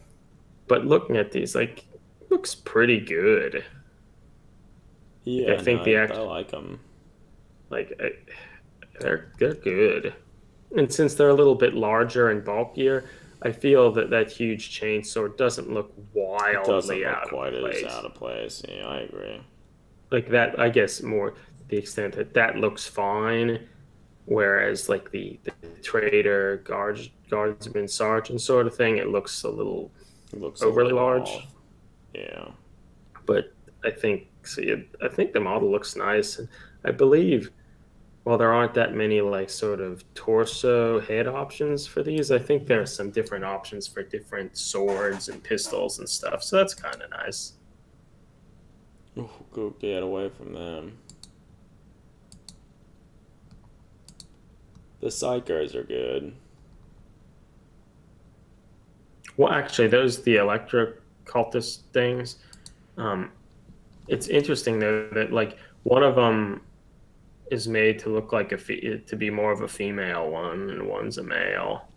but looking at these, like, looks pretty good. Like I Yeah, think no, the I act, like them. like I, they're good, and since they're a little bit larger and bulkier, I feel that that huge chainsaw doesn't look It doesn't wildly look out of quite as place. out of place. Yeah, I agree. Like that, I guess more the extent that that looks fine, whereas like the trader, guardsman, sergeant sort of thing, it looks a little It looks a overly little large. off. Yeah. But I think see, I think the model looks nice, and I believe while there aren't that many like sort of torso head options for these, I think there are some different options for different swords and pistols and stuff. So that's kind of nice. Ooh, go get away from them. The psychers are good. Well, actually, those the electric cultist things. Um, it's interesting though that like one of them is made to look like to be more of a female one, and one's a male.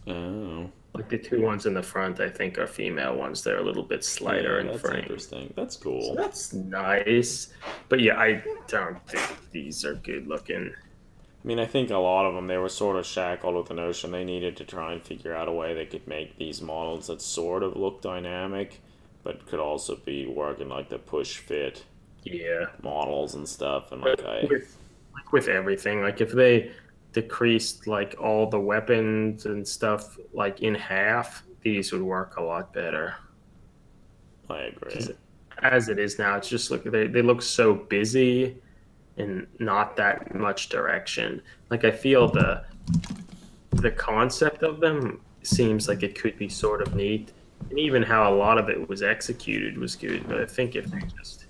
Oh. Like the two ones in the front, I think, are female ones. They're a little bit slighter Yeah, in that's frame. interesting. That's So cool. that's nice. But yeah, I don't think these are good looking. I mean, I think a lot of them, they were sort of shackled with the notion they needed to try and figure out a way they could make these models that sort of look dynamic, but could also be working like the push fit Yeah. models and stuff. And But like with everything, like if they decreased like all the weapons and stuff like in half, these would work a lot better. I agree. Because as it is now, it's just look they look so busy and not that much direction. Like I feel the concept of them seems like it could be sort of neat, and even how a lot of it was executed was good. But I think if they just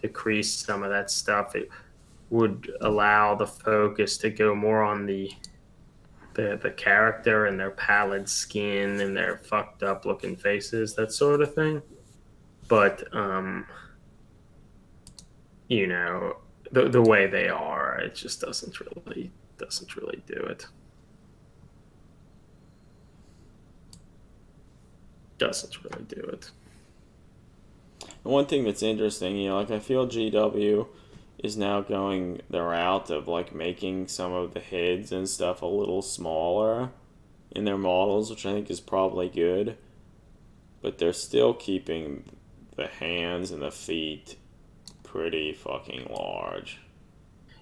decreased some of that stuff, it would allow the focus to go more on the character and their pallid skin and their fucked up looking faces, that sort of thing. But you know, the way they are, it just doesn't really do it. Doesn't really do it. And one thing that's interesting, like I feel GW is now going the route of like making some of the heads and stuff a little smaller in their models, which I think is probably good. But they're still keeping the hands and the feet pretty fucking large,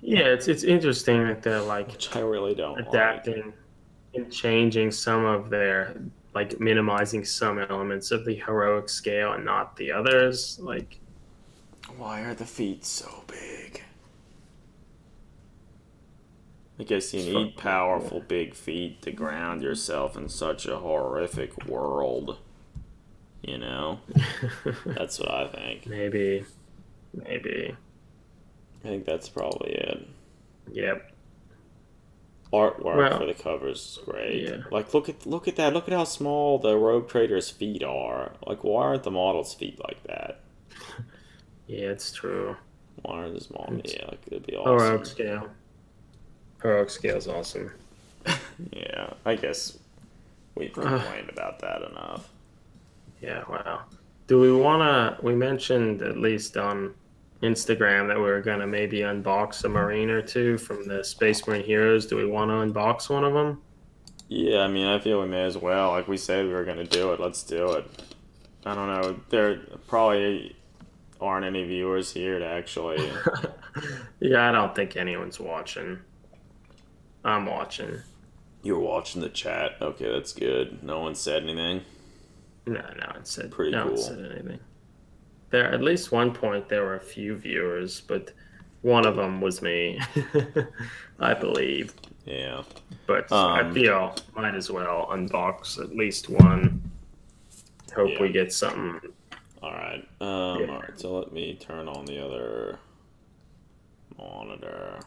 Yeah, it's interesting that they're like which I really don't like. adapting and changing some of their like minimizing some elements of the heroic scale and not the others. Like Why are the feet so big? I guess you need powerful big feet to ground yourself in such a horrific world. You know? That's what I think. maybe. I think that's probably it. Yep. artwork for Well, the covers is great. yeah. Like look at that. Look at how small the Rogue Trader's feet are. Like why aren't the models' feet like that? Yeah, it's true. Why aren't the small? It's Yeah, like it'd be heroic awesome. scale. Heroic scale is awesome. Yeah, I guess we've Uh, complained about that enough. yeah, wow. Do we wanna? We mentioned at least on Instagram that we were gonna maybe unbox a Marine or two from the Space Marine Heroes. Do we want to unbox one of them? Yeah, I mean, I feel we may as well. Like we said we were gonna do it. Let's do it. I don't know. There probably aren't any viewers here to actually. Yeah, I don't think anyone's watching. I'm watching. You were watching the chat. Okay, that's good. No one said anything. No Pretty one cool. said anything. There, at least one point, there were a few viewers, but one of them was me, I believe. Yeah. But I Um. feel might as well unbox at least one. Hope Yeah. we get something. All right. Yeah. All right. So let me turn on the other monitor.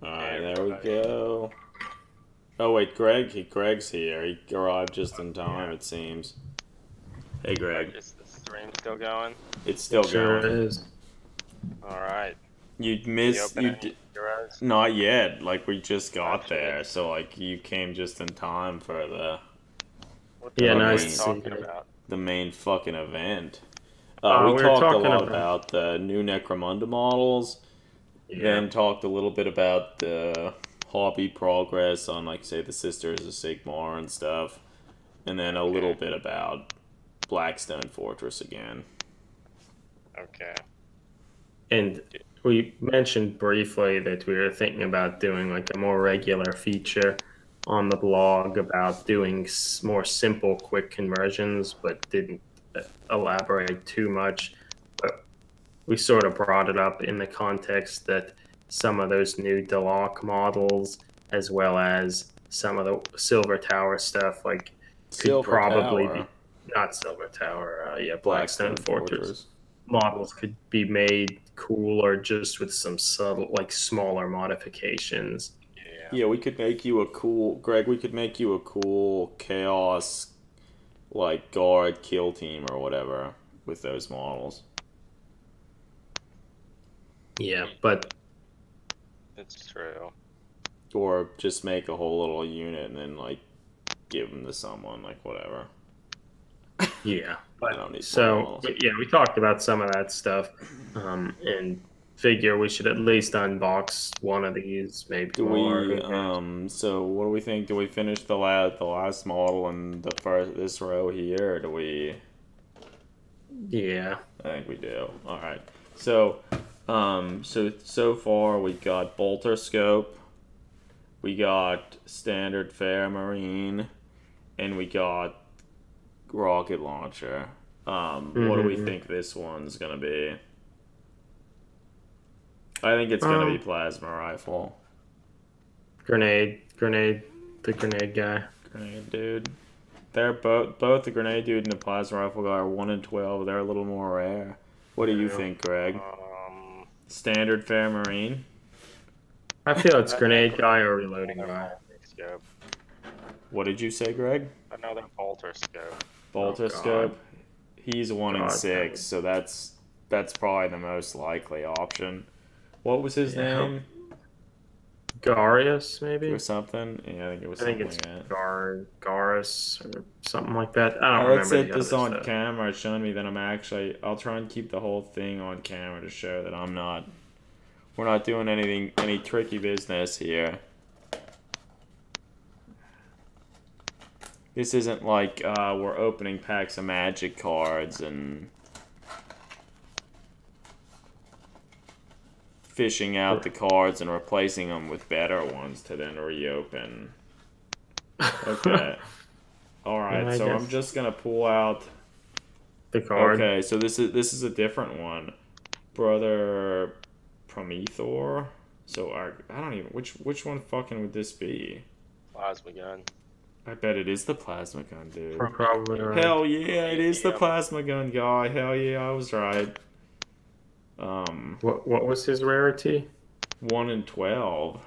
All right. There we go. Oh wait, Greg's here. He arrived just in time, it seems. Hey, Greg. Is the stream still going? It's still Sure going. is. All right. You You missed. open any heroes? Not yet. Like we just got Gotcha. there, so like you came just in time for What Yeah, the fuck nice are to you see talking you. about? the main fucking event. We We were talked a talking lot about- about the new Necromunda models. Yeah. Then talked a little bit about the hobby progress on, like, say, the Sisters of Sigmar and stuff. And then a little bit about Blackstone Fortress again. Okay. And we mentioned briefly that we were thinking about doing like a more regular feature on the blog about doing more simple, quick conversions, but didn't elaborate too much. But we sort of brought it up in the context that some of those new Deloc models, as well as some of the Silver Tower stuff, like could probably be not Silver Tower, Blackstone Fortress models could be made cooler just with some subtle, like smaller modifications. Yeah. Yeah, we could make you a cool... Greg, we could make you a cool Chaos, like, guard kill team or whatever with those models. Yeah, but It's true. Or just make a whole little unit and then, like, give them to someone, like, whatever. yeah, I don't need so models. yeah, we talked about some of that stuff, and figure we should at least unbox one of these, maybe Do more. we, so what do we think? Do we finish the last model in this row here, or do we... Yeah, I think we do. Alright. So far we got Bolter Scope, we got Standard Fair Marine, and we got Rocket Launcher. What do we think this one's gonna be? I think it's gonna be Plasma Rifle. grenade, the grenade guy. Grenade Dude. They're both the Grenade Dude and the Plasma Rifle guy are 1 in 12. They're a little more rare. What do you think, Greg? Standard Fair Marine? I feel it's grenade guy or reloading guy. Scope. What did you say, Greg? Another bolter scope. Bolter God. Scope? He's 1 in God, 6, so that's probably the most likely option. What was his Yeah. name? Garius, maybe? Or something? Yeah, I think it was I think something it's like that. Garis or something like that. I don't Let's remember set the this other on stuff. camera. It's showing me that I'll try and keep the whole thing on camera to show that we're not doing any tricky business here. This isn't like we're opening packs of Magic cards and fishing out the cards and replacing them with better ones to then reopen. Okay. Alright, I so guess. I'm just gonna pull out... The card. Okay, so this is a different one. Brother Promethor. So I don't even... Which one fucking would this be? Plasma gun. I bet it is the plasma gun, dude. Probably right. Hell yeah, it is the Yep. plasma gun guy. Hell yeah, I was right. What was his rarity? 1 in 12.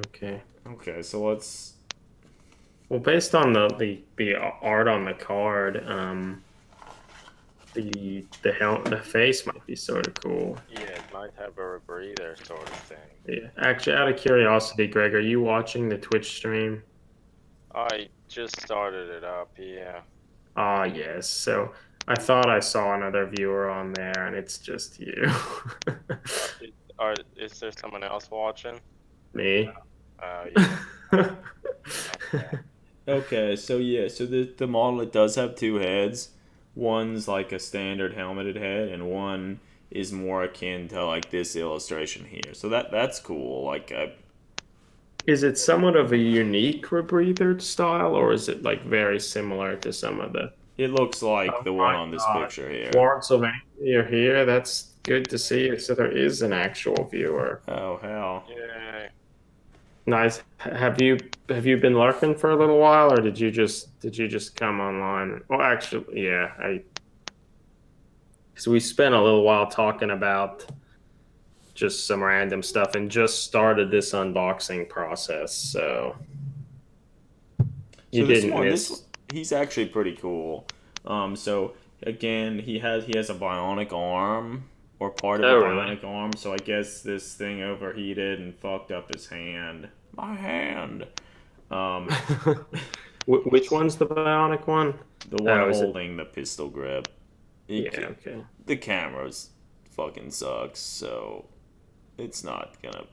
Okay. Okay, so let's. Well, based on the art on the card, the face might be sort of cool. Yeah, it might have a rebreather sort of thing. Yeah. Actually, out of curiosity, Greg, are you watching the Twitch stream? I just started it up, yeah. Ah, yes. So I thought I saw another viewer on there, and it's just you. Is there someone else watching? Me. Oh, yeah. Okay. Okay, so yeah, so the model, it does have two heads. One's like a standard helmeted head, and one is more akin to like this illustration here. So that's cool. Like Is it somewhat of a unique rebreather style, or is it like very similar to some of the? it looks like Oh the one my on this God, picture here. Warren Sylvania, you're here. That's good to see. So there is an actual viewer. Oh hell. Yay. Nice. Have you been lurking for a little while, or did you just come online? Well, actually, yeah. So we spent a little while talking about just some random stuff and just started this unboxing process. So you So this didn't one, miss. he's actually pretty cool. So again, he has a bionic arm or part of a Oh, really? bionic arm. So I guess this thing overheated and fucked up his hand. My hand. Um, Which one's the bionic one? the one Oh, is it? holding the pistol grip. Yeah. It, Okay. the camera's fucking sucks. So it's not gonna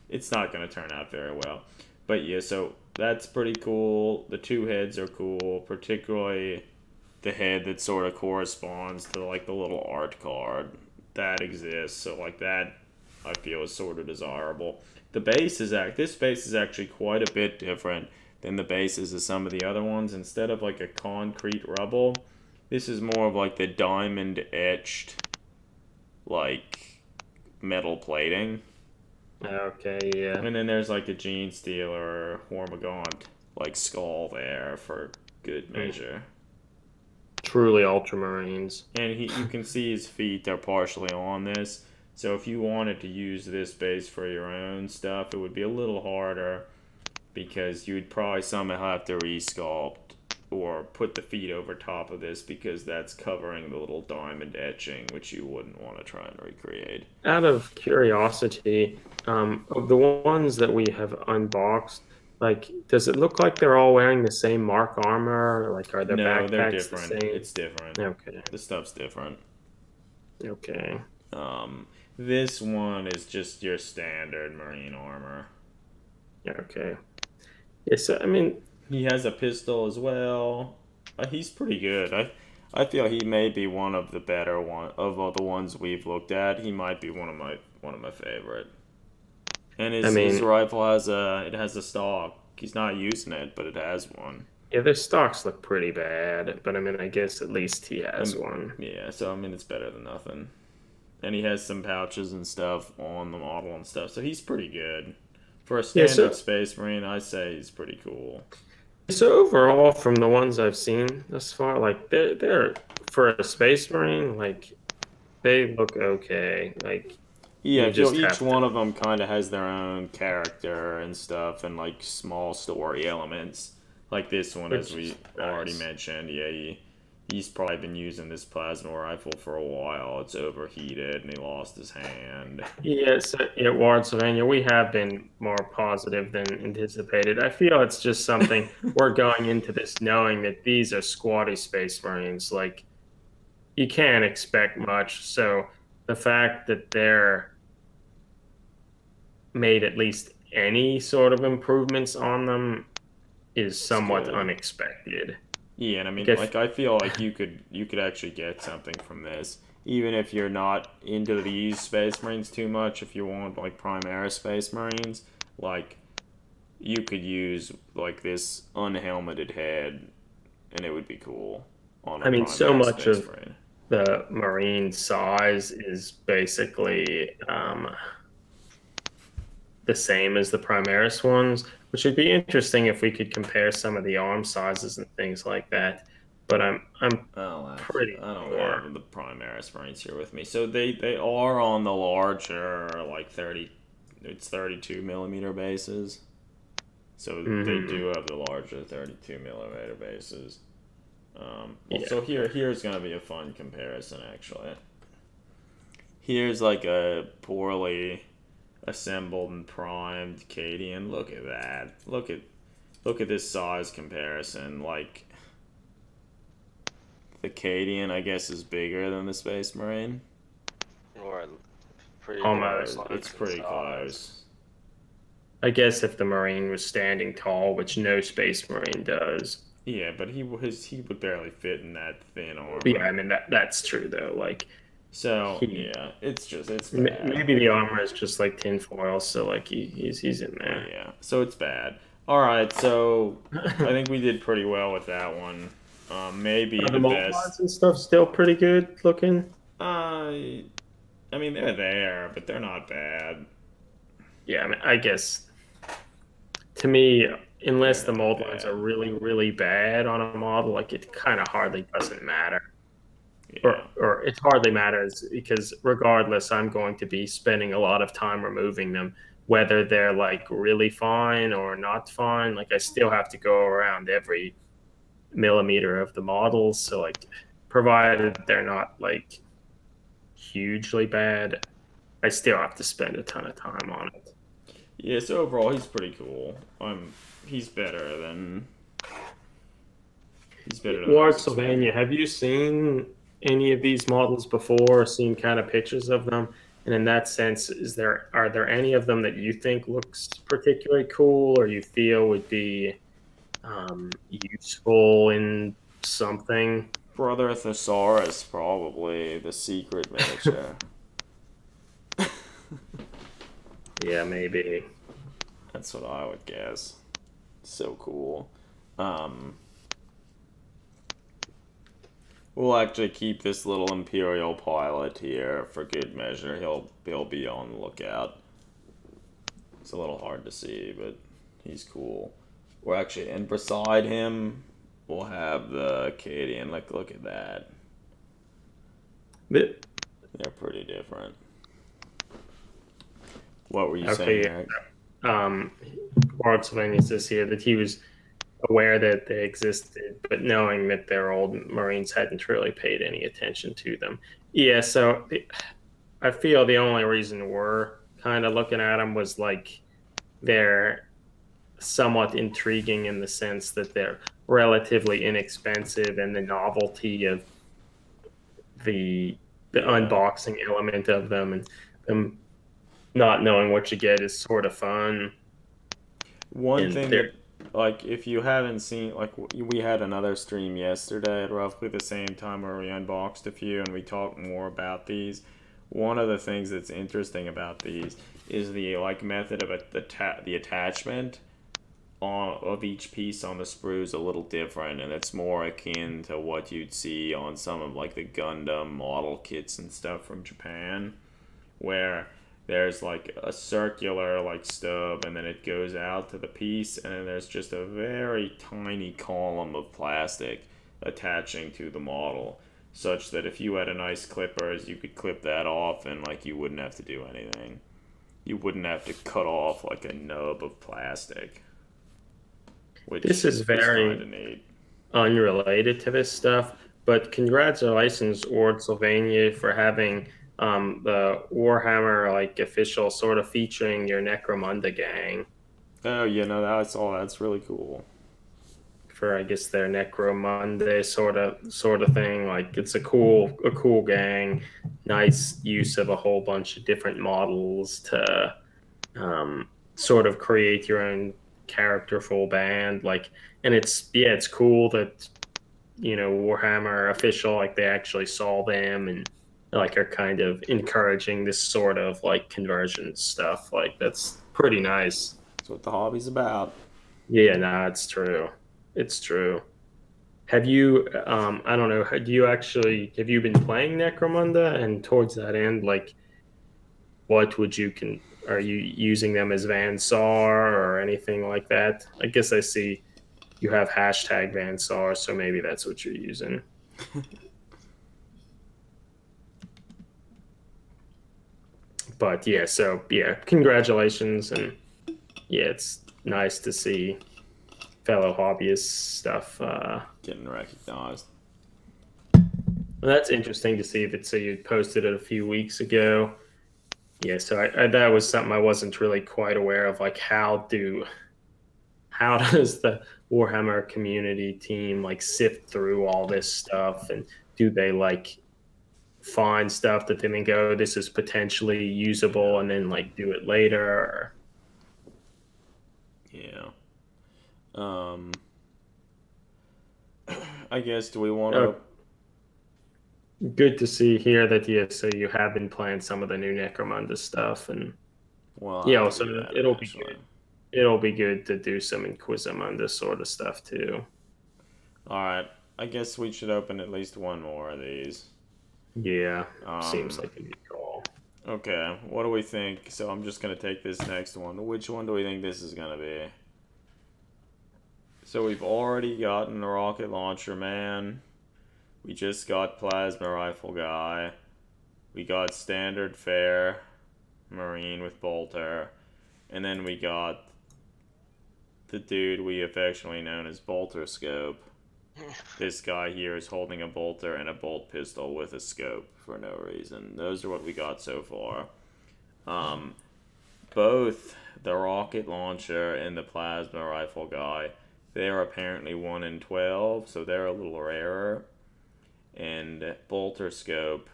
it's not gonna turn out very well. But yeah, so that's pretty cool. The two heads are cool, particularly the head that sort of corresponds to like the little art card that exists. So like that I feel is sort of desirable. The base is this base is actually quite a bit different than the bases of some of the other ones. Instead of like a concrete rubble, this is more of like the diamond etched like metal plating. Okay. Yeah. And then there's like a Gene Stealer Hormigaunt like skull there for good measure. Truly Ultramarines. And you can see his feet are partially on this. So if you wanted to use this base for your own stuff, it would be a little harder because you'd probably somehow have to resculpt or put the feet over top of this because that's covering the little diamond etching, which you wouldn't want to try and recreate. Out of curiosity, of the ones that we have unboxed, like, does it look like they're all wearing the same Mark armor? Like, are their No, they're backpacks the different. same? It's different. Okay. The stuff's different. Okay. This one is just your standard marine armor. Okay. Yes, I mean, He has a pistol as well. He's pretty good. I feel he may be one of the better one of all the ones we've looked at. He might be one of my favorite. And his rifle has a stock. He's not using it, but it has one. yeah, their stocks look pretty bad, but I mean, I guess at least he has one. Yeah, so I mean it's better than nothing. And he has some pouches and stuff on the model and stuff, so he's pretty good. For a standard Space Marine, I say he's pretty cool. So overall, from the ones I've seen thus far, like they're for a Space Marine, like they look okay. Like Yeah, you just each one of them kind of has their own character and stuff, and like small story elements. Like this one, as we already mentioned, yeah, he's probably been using this plasma rifle for a while. It's overheated, and he lost his hand. Yes, at Ward Sylvania, we have been more positive than anticipated. I feel it's just something we're going into this knowing that these are squatty Space Marines. Like you can't expect much. So the fact that they're made at least any sort of improvements on them is somewhat unexpected. Yeah, and I mean, like I feel like you could actually get something from this, even if you're not into these Space Marines too much. If you want like Primaris Space Marines, like you could use like this unhelmeted head, and it would be cool. I mean, so much of the Marine size is basically the same as the Primaris ones, which would be interesting if we could compare some of the arm sizes and things like that. But I'm pretty I don't sure. have the Primaris Marines here with me, so they are on the larger like 32 millimeter bases. So they Mm-hmm. do have the larger 32 millimeter bases. Yeah. So here's gonna be a fun comparison actually. Here's like a poorly assembled and primed Cadian. Look at that. Look at this size comparison. Like the Cadian, I guess, is bigger than the Space Marine. Or pretty Almost. close It's in pretty size. close. I guess if the Marine was standing tall, which no Space Marine does. Yeah, but he would barely fit in that thin Yeah, armor. I mean that's true though. Like So he yeah, it's bad. maybe the armor is just like tinfoil, so like he's in Oh there. yeah, so it's bad. All right, so I think we did pretty well with that one. Maybe Are the the best. mobilize and stuff still pretty good looking? Uh, I mean they're there, but they're not bad. Yeah, I mean I guess to me, unless They're the not mold lines are bad. really, really bad on a model, like it kind of hardly doesn't matter. Yeah. Or it hardly matters because regardless, I'm going to be spending a lot of time removing them, whether they're like really fine or not fine. Like I still have to go around every millimeter of the models. So like, provided they're not like hugely bad, I still have to spend a ton of time on it. Yeah. So overall, he's pretty cool. He's better than I Ward was Sylvania, expecting. have you seen any of these models before, or seen kind of pictures of them? And in that sense, are there any of them that you think looks particularly cool, or you feel would be useful in something? Brother Thesaurus, probably the secret miniature. Yeah, maybe. That's what I would guess. So cool. Um, we'll actually keep this little Imperial pilot here for good measure. He'll be on the lookout. It's a little hard to see, but he's cool. We're actually, and beside him, we'll have the Acadian. Like, look at that. But, They're pretty different. What were you saying, okay, Eric? Ward Sylvania says here that he was aware that they existed, but knowing that their old Marines hadn't really paid any attention to them. Yeah, so I feel the only reason we're kind of looking at them was like they're somewhat intriguing in the sense that they're relatively inexpensive and the novelty of the Yeah. unboxing element of them and them not knowing what you get is sort of fun. One And thing they're that, like, if you haven't seen, like, we had another stream yesterday at roughly the same time where we unboxed a few and we talked more about these. One of the things that's interesting about these is the, like, method of the attachment of each piece on the sprue is a little different, and it's more akin to what you'd see on some of, like, the Gundam model kits and stuff from Japan, where there's like a circular like stub and then it goes out to the piece and then there's just a very tiny column of plastic attaching to the model such that if you had a nice clippers you could clip that off and like you wouldn't have to do anything. You wouldn't have to cut off like a nub of plastic, this which is is kind very of neat. unrelated to this stuff, but congratulations, Ord Sylvania, for having the Warhammer like official sort of featuring your Necromunda gang Oh, that's really cool. for I guess their Necromunda sort of thing. Like it's a cool gang, nice use of a whole bunch of different models to sort of create your own characterful band. Like, and it's cool that Warhammer official, like they actually saw them and like are kind of encouraging this sort of like conversion stuff. Like that's pretty nice. That's what the hobby's about. Yeah, no, it's true. It's true. Have you I don't know, have you been playing Necromunda and towards that end, like what would you can are you using them as Van Sar or anything like that? I guess I see you have hashtag Van Sar, so maybe that's what you're using. But yeah, so yeah, congratulations, and yeah, nice to see fellow hobbyist stuff. Getting recognized. Well, that's interesting to see if it's so you posted it a few weeks ago. Yeah, so that was something I wasn't really quite aware of. Like, how does the Warhammer community team like sift through all this stuff, and do they like find stuff that they think, oh, this is potentially usable, and then like do it later? Or... Yeah. I guess, do we want to... Good to see here that, yeah, so you have been playing some of the new Necromunda stuff, and Well, yeah, so it'll eventually. be good. It'll be good to do some Inquisimunda sort of stuff too. Alright, I guess we should open at least one more of these. Yeah, seems like a good call. Okay, what do we think? So I'm just going to take this next one. Which one do we think this is going to be? So we've already gotten the rocket launcher man. We just got plasma rifle guy. We got standard fare marine with bolter. And then we got the dude we affectionately known as bolter scope. This guy here is holding a bolter and a bolt pistol with a scope for no reason. Those are what we got so far. Both the rocket launcher and the plasma rifle guy, they're apparently 1 in 12, so they're a little rarer. And bolter scope,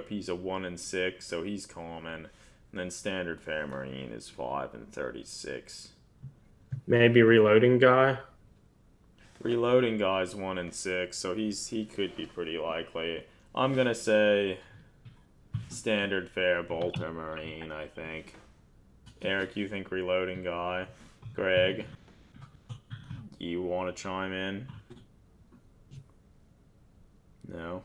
he's a 1 in 6, so he's common. And then standard fare marine is 5 in 36. Maybe reloading guy. Reloading guy's 1 in 6, so he could be pretty likely. I'm gonna say standard fare bolter marine, I think. Eric, you think reloading guy? Greg, you want to chime in? No?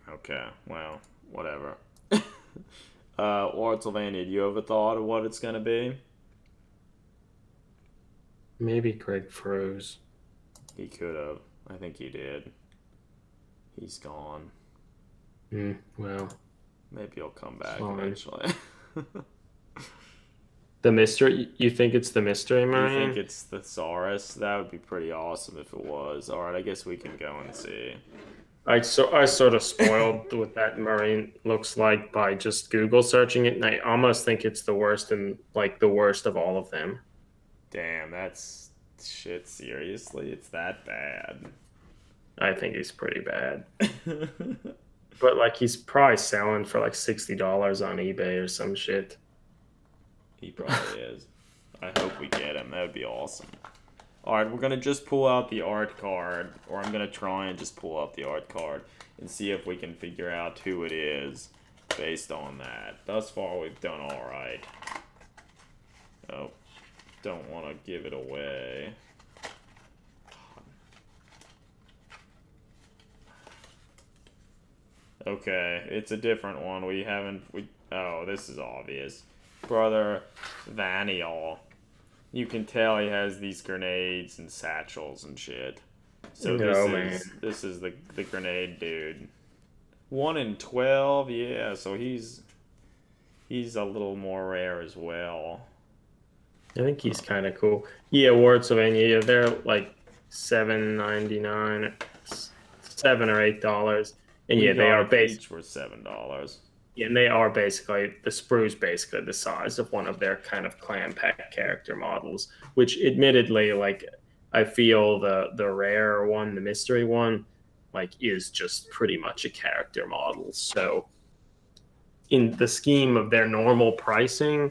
Okay, well, whatever. Ortsylvania, do you have a thought of what it's gonna be? Maybe Greg froze. He could have. I think he did. He's gone. Well, maybe he'll come back fine. Eventually. The mystery? You think it's the mystery marine? You think it's the Saurus? That would be pretty awesome if it was. Alright, I guess we can go and see. I sort of spoiled what that marine looks like by just Google searching it, and I almost think it's the worst, and like the worst of all of them. Damn, that's shit. Seriously, it's that bad. I think he's pretty bad. But like, he's probably selling for like $60 on eBay or some shit. He probably is. I hope we get him. That would be awesome. Alright, we're going to just pull out the art card, or I'm going to try and just pull out the art card and see if we can figure out who it is based on that. Thus far, we've done alright. Oh, don't want to give it away. Okay, it's a different one. Oh, this is obvious. Brother Vaniel. You can tell he has these grenades and satchels and shit. So this is the grenade dude. 1 in 12, yeah. So he's a little more rare as well. I think he's kind of cool. Yeah, Wartsylvania, yeah, they're like $7.99, $7 or $8, and yeah, they are each worth $7. Yeah, and they are basically, the sprue's basically the size of one of their kind of clan pack character models, which admittedly, like, I feel the rare one, the mystery one, like, is just pretty much a character model. So in the scheme of their normal pricing,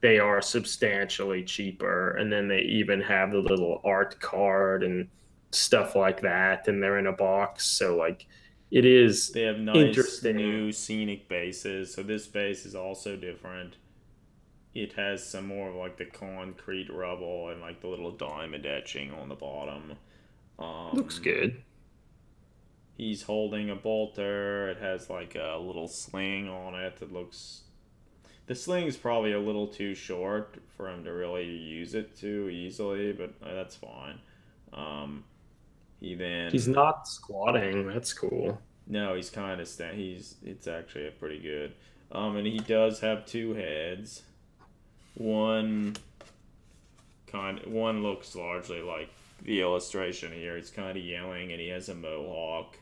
they are substantially cheaper. And then they even have the little art card and stuff like that, and they're in a box. So, like, it is They have nice new scenic bases. So this base is also different. It has some more of like the concrete rubble and like the little diamond etching on the bottom. Looks good. He's holding a bolter. It has like a little sling on it that looks... The sling's probably a little too short for him to really use it too easily, but that's fine. He's not squatting. That's cool. No, he's kind of it's actually a pretty good. And he does have two heads. One one looks largely like the illustration here. He's kind of yelling, and he has a mohawk.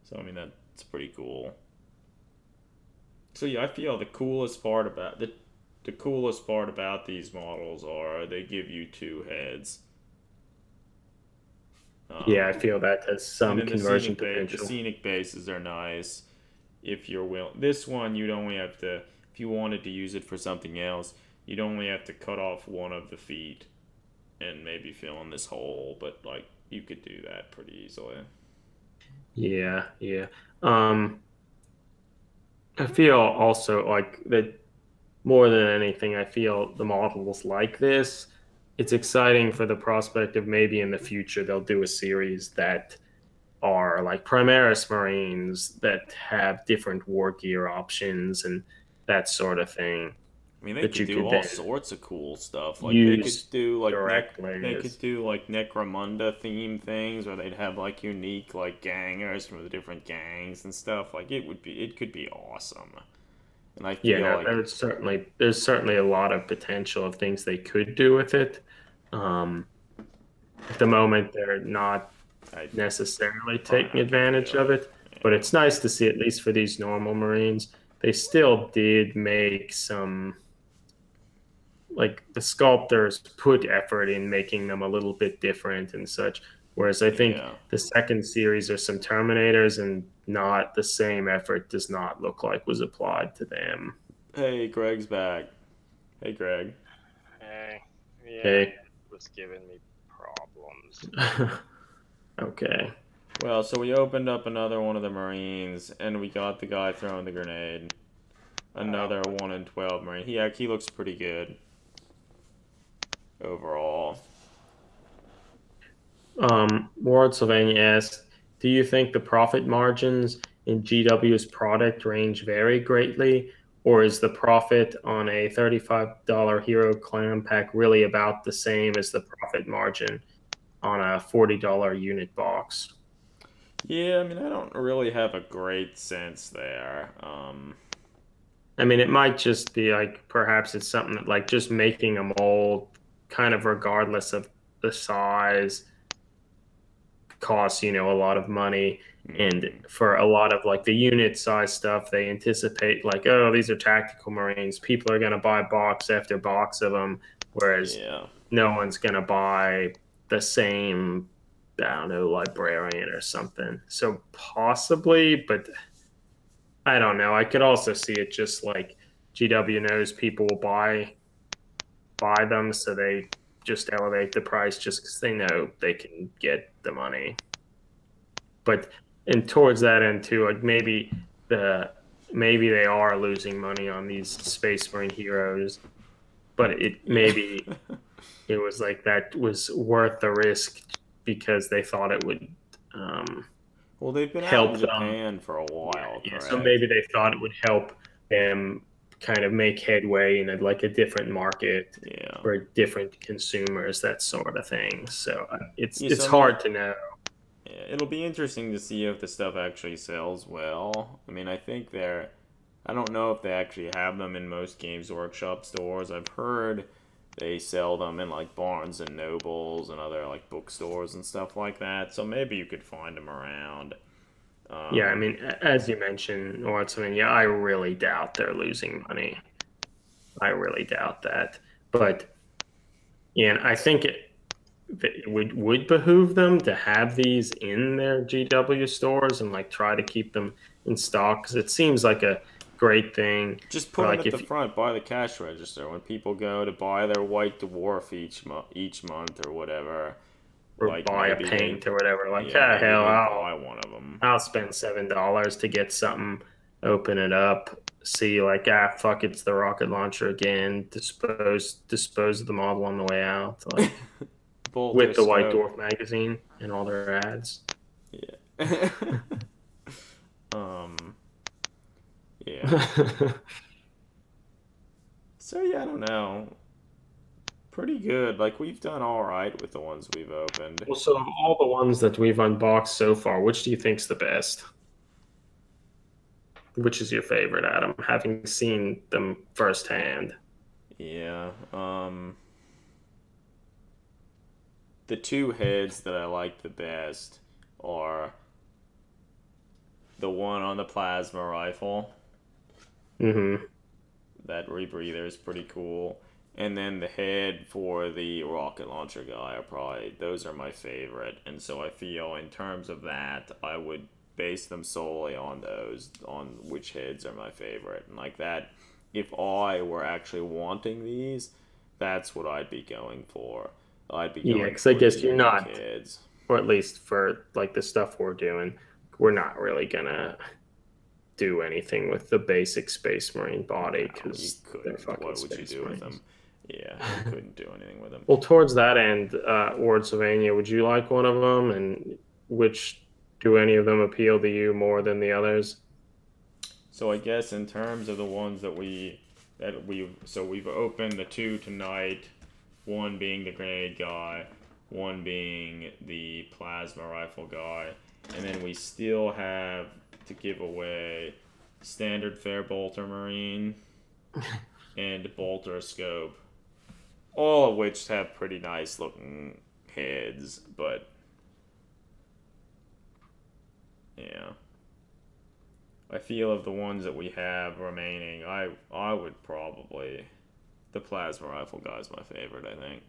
So I mean that's pretty cool. So yeah, I feel the coolest part about these models are they give you two heads. Yeah, I Um, feel that has and some then conversion the potential. scenic bases are nice if you're willing. This one you'd only have to if you wanted to use it for something else, you'd only have to cut off one of the feet and maybe fill in this hole, but like you could do that pretty easily. Yeah, yeah. Um, I feel also like that more than anything. I feel the models like this. It's exciting for the prospect of maybe in the future they'll do a series that are like Primaris Marines that have different war gear options and that sort of thing I mean, they that could you do could all then sorts of cool stuff. Like use they directly could as do like Necromunda theme things, where they'd have like unique like gangers from the different gangs and stuff. Like it could be awesome. And I yeah, feel no, like there's certainly a lot of potential of things they could do with it. Um, at the moment, they're not I necessarily try taking not to do advantage of it. it, but it's nice to see at least for these normal Marines, they still did make some like the sculptors put effort in making them a little bit different and such. Whereas I think Yeah. the second series are some Terminators and not the same effort does not look like was applied to them. Hey, Greg's back. Hey, Greg. Hey, yeah, Okay. it was giving me problems. Okay. Well, so we opened up another one of the Marines, and we got the guy throwing the grenade. Oh, Another 1 in 12 Marine. He looks pretty good overall. Ward Sylvania asks, do you think the profit margins in GW's product range vary greatly, or is the profit on a $35 Hero Clan pack really about the same as the profit margin on a $40 unit box? Yeah, I mean, I don't really have a great sense there. I mean, it might just be like perhaps it's something that like just making a mold, kind of regardless of the size, costs a lot of money. And hmm, for a lot of like the unit size stuff, they anticipate like, oh, these are tactical Marines, people are going to buy box after box of them, whereas yeah. no one's going to buy the same, I don't know, librarian or something. So possibly, but I don't know. I could also see it just like GW knows people will buy them, so they just elevate the price just because they know they can get the money. But and towards that end too, like maybe they are losing money on these Space Marine heroes, but Yeah. it was like that was worth the risk because they thought it would um, Well, they've been out in help them. Japan for a Yeah, while, yeah. So correct? maybe they thought it would help them kind of make headway in like a different market Yeah. for different consumers, that sort of thing. So Yeah, it's so I mean, hard to know. yeah, it'll be interesting to see if the stuff actually sells well. I mean, I don't know if they actually have them in most Games Workshop stores. I've heard they sell them in like Barnes and Nobles and other like bookstores and stuff like that. So maybe you could find them around. Yeah, I Um, mean, as you mentioned, or something, yeah, I really doubt they're losing money. I really doubt that. But yeah, and I think it would behoove them to have these in their GW stores and like try to keep them in stock because it seems like a great thing just put for them like at the if front by the cash register when people go to buy their White Dwarf each month or whatever. or Like buy a paint or whatever. Like, yeah, ah, maybe hell, they buy one of them. I'll spend $7 to get something, open it up, see like fuck, it's the rocket launcher again. Dispose of the model on the way out, like Bolter with the White scope. Dwarf magazine and all their ads. Yeah. um. Yeah. So yeah, I don't know. Pretty good. Like we've done all right with the ones we've opened. Well, so of all the ones that we've unboxed so far, which do you think's the best? Which is your favorite, Adam? Having seen them firsthand. Yeah. The two heads that I like the best are the one on the plasma rifle. Mm-hmm. That rebreather is pretty cool. And then the head for the rocket launcher guy are probably, those are my favorite. And so I feel in terms of that, I would base them solely on those, on which heads are my favorite. And like that, if I were actually wanting these, that's what I'd be going for. I'd be Yeah, going because I for the guess you're unique not, heads. or at least for like the stuff we're doing, we're not really gonna do anything with the basic Space Marine body No, you because they're couldn't. fucking What would you Space do with them? Marines. Yeah, you couldn't do anything with them. Well, towards that end, Ward Sylvania, would you like one of them? And which do any of them appeal to you more than the others? So I guess in terms of the ones we've opened the two tonight, one being the grenade guy, one being the plasma rifle guy, and then we still have to give away standard fair bolter marine and bolter scope, all of which have pretty nice looking heads, but yeah. I feel of the ones that we have remaining, I would probably, the plasma rifle guy's my favorite. I think.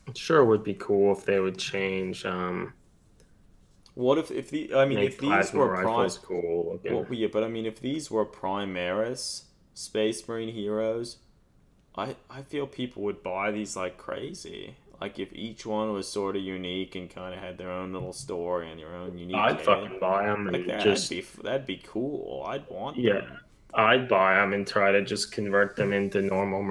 It sure would be cool if they would change. What if the I mean Make if these plasma were prime, rifles cool looking. well, yeah, but I mean if these were Primaris Space Marine heroes, I feel people would buy these like crazy. Like if each one was sort of unique and kind of had their own little story and their own unique I'd head, fucking buy them like and that'd just be cool. I'd want yeah, them. I'd buy them and try to just convert them into normal Yeah,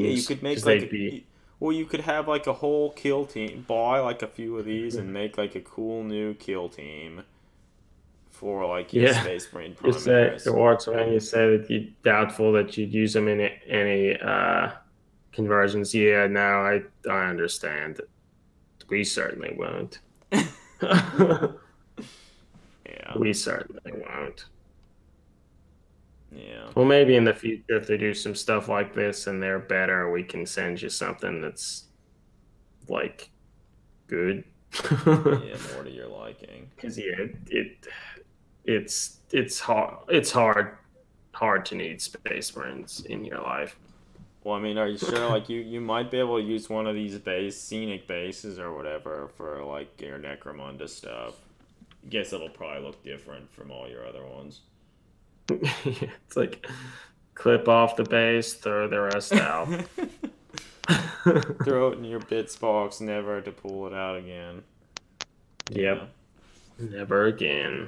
you Marines could because make they'd be well, you could have like a whole kill team, buy like a few of these and make like a cool new kill team for like your yeah. Space Marine You say Primaris. the Warts when you say that you doubtful that you'd use them in any conversions. Yeah, no, I understand. We certainly won't. Yeah, We certainly won't. yeah, Well, maybe in the future, if they do some stuff like this and they're better, we can send you something that's like good. yeah, more to your liking. Because yeah, it's hard to need Space Marines in your life. Well, I mean, are you sure? Like, you might be able to use one of these scenic bases or whatever for like your Necromunda stuff. I guess it'll probably look different from all your other ones. It's like clip off the base, throw the rest out. Throw it in your bits box, never to pull it out again. Yep. Never again.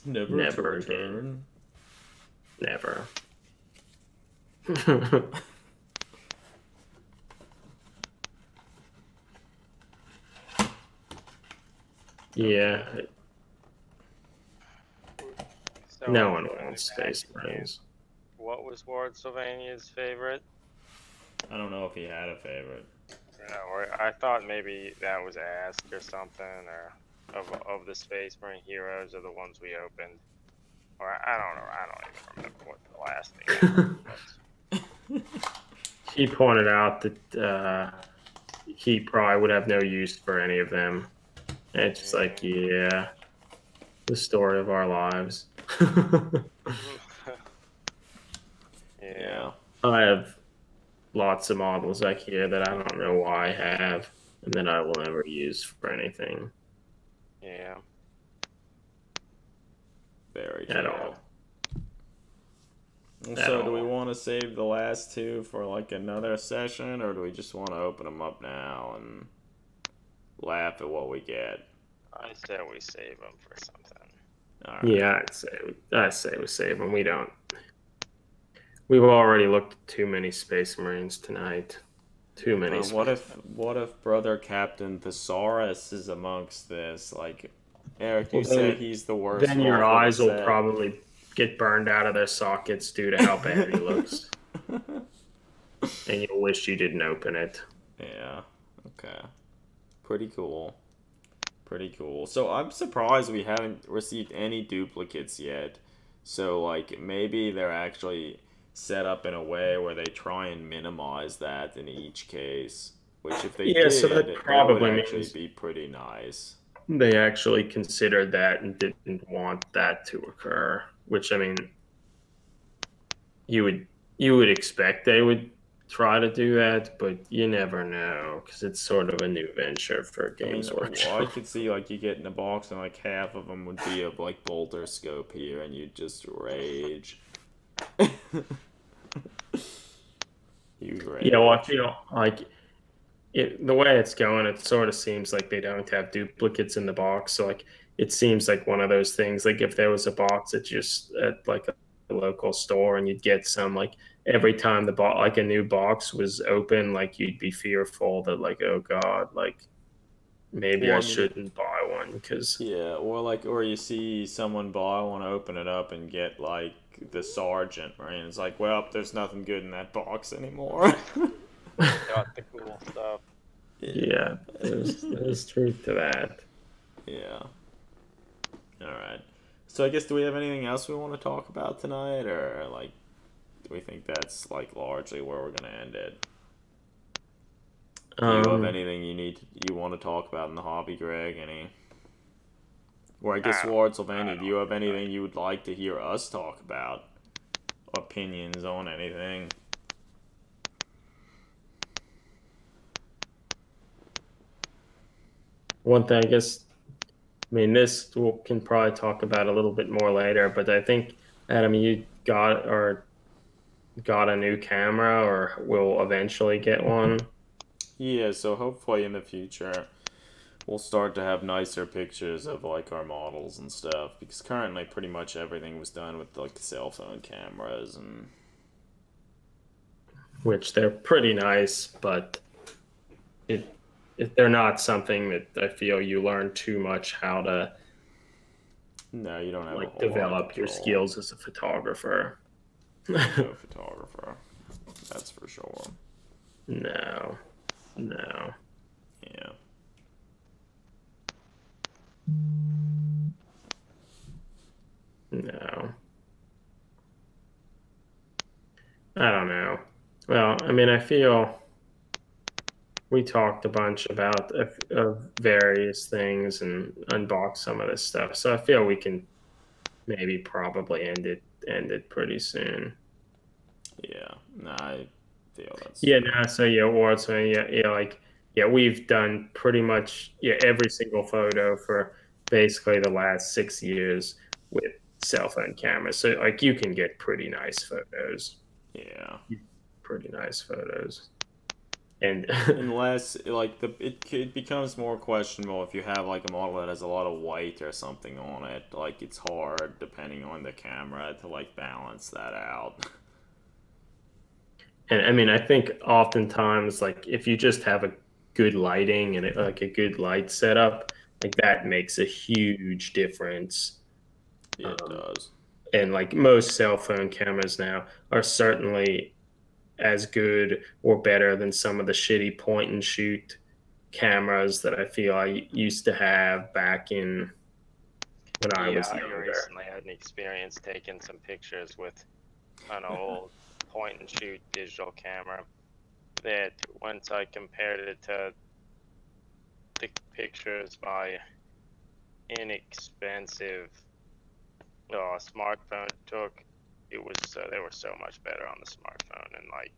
Never to return. Never. Yeah. So, No one wants Space Marines. what was Ward Sylvania's favorite? I don't know if he had a favorite. Or I thought maybe that was asked or something, or of the Space Marine heroes are the ones we opened. Or I don't know. I don't even remember what the last thing was. He pointed out that he probably would have no use for any of them. And it's just like, yeah, the story of our lives. Yeah. I have lots of models like here that I don't know why I have and that I will never use for anything Yeah. Very true. at all. So, do we want to save the last two for like another session, or do we just want to open them up now and laugh at what we get? I said we save them for something. All right. Yeah, I'd say we save them. We've already looked at too many Space Marines tonight. Too many. What if Brother Captain Thesaurus is amongst this? Like, Eric, you say he's the worst. Then your eyes will probably get burned out of their sockets due to how bad he looks. And you'll wish you didn't open it. Yeah. Okay. Pretty cool. Pretty cool. So I'm surprised we haven't received any duplicates yet. So like maybe they're actually set up in a way where they try and minimize that in each case. Which if they Yeah, so that did, that would probably actually means be pretty nice. they actually considered that and didn't want that to occur. Which I mean, you would you would expect they would try to do that, but you never know because it's sort of a new venture for I mean, Games well, I Workshop. could see like you get in a box and like half of them would be of like bolter scope here, and you'd just rage. You Yeah, well, I rage. feel like the way it's going, it sort of seems like they don't have duplicates in the box. So like it seems like one of those things. Like if there was a box at just at like a local store, and you'd get some like every time the box like a new box was open, like you'd be fearful that like oh god, like maybe Well, I I mean, shouldn't buy one because yeah, or like, or you see someone buy one, open it up, and get like the sergeant, right? And it's like, well, there's nothing good in that box anymore. Got the cool stuff. Yeah, yeah, there's truth to that. yeah. All right. So I guess do we have anything else we want to talk about tonight, or like, do we think that's like largely where we're gonna end it? Do you have Um, anything you want to talk about in the hobby, Greg? Any? Or I guess I Ward I Sylvania, do you don't have think I. anything you would like to hear us talk about? Opinions on anything? one thing I guess I mean, this we can probably talk about a little bit more later, but I think Adam, you got a new camera or will eventually get one. Yeah, so hopefully in the future we'll start to have nicer pictures of like our models and stuff because currently pretty much everything was done with like cell phone cameras and Which they're pretty nice, but it, they're not something that I feel you learn too much how to no, you don't have a like whole lot of develop your control. skills as a photographer. You're no photographer. That's for sure. No, no, Yeah. no. I don't know. Well, I mean, I feel we talked a bunch about various things and unboxed some of this stuff. So I feel we can maybe probably end it pretty soon. Yeah. No, I feel that's Yeah, true. no, so yeah, so yeah, like yeah, we've done pretty much yeah every single photo for basically the last 6 years with cell phone cameras. So like you can get pretty nice photos, Yeah. pretty nice photos, and Unless like it becomes more questionable if you have like a model that has a lot of white or something on it. Like it's hard depending on the camera to like balance that out. and I mean I think oftentimes like if you just have a good lighting and like a good light setup, like that makes a huge difference. Yeah, it Um, does. and like most cell phone cameras now are certainly as good or better than some of the shitty point and shoot cameras that I feel I used to have back in when I Yeah, was I younger. recently had an experience taking some pictures with an old point and shoot digital camera that once I compared it to the pictures my inexpensive smartphone took, it was they were so much better on the smartphone, and like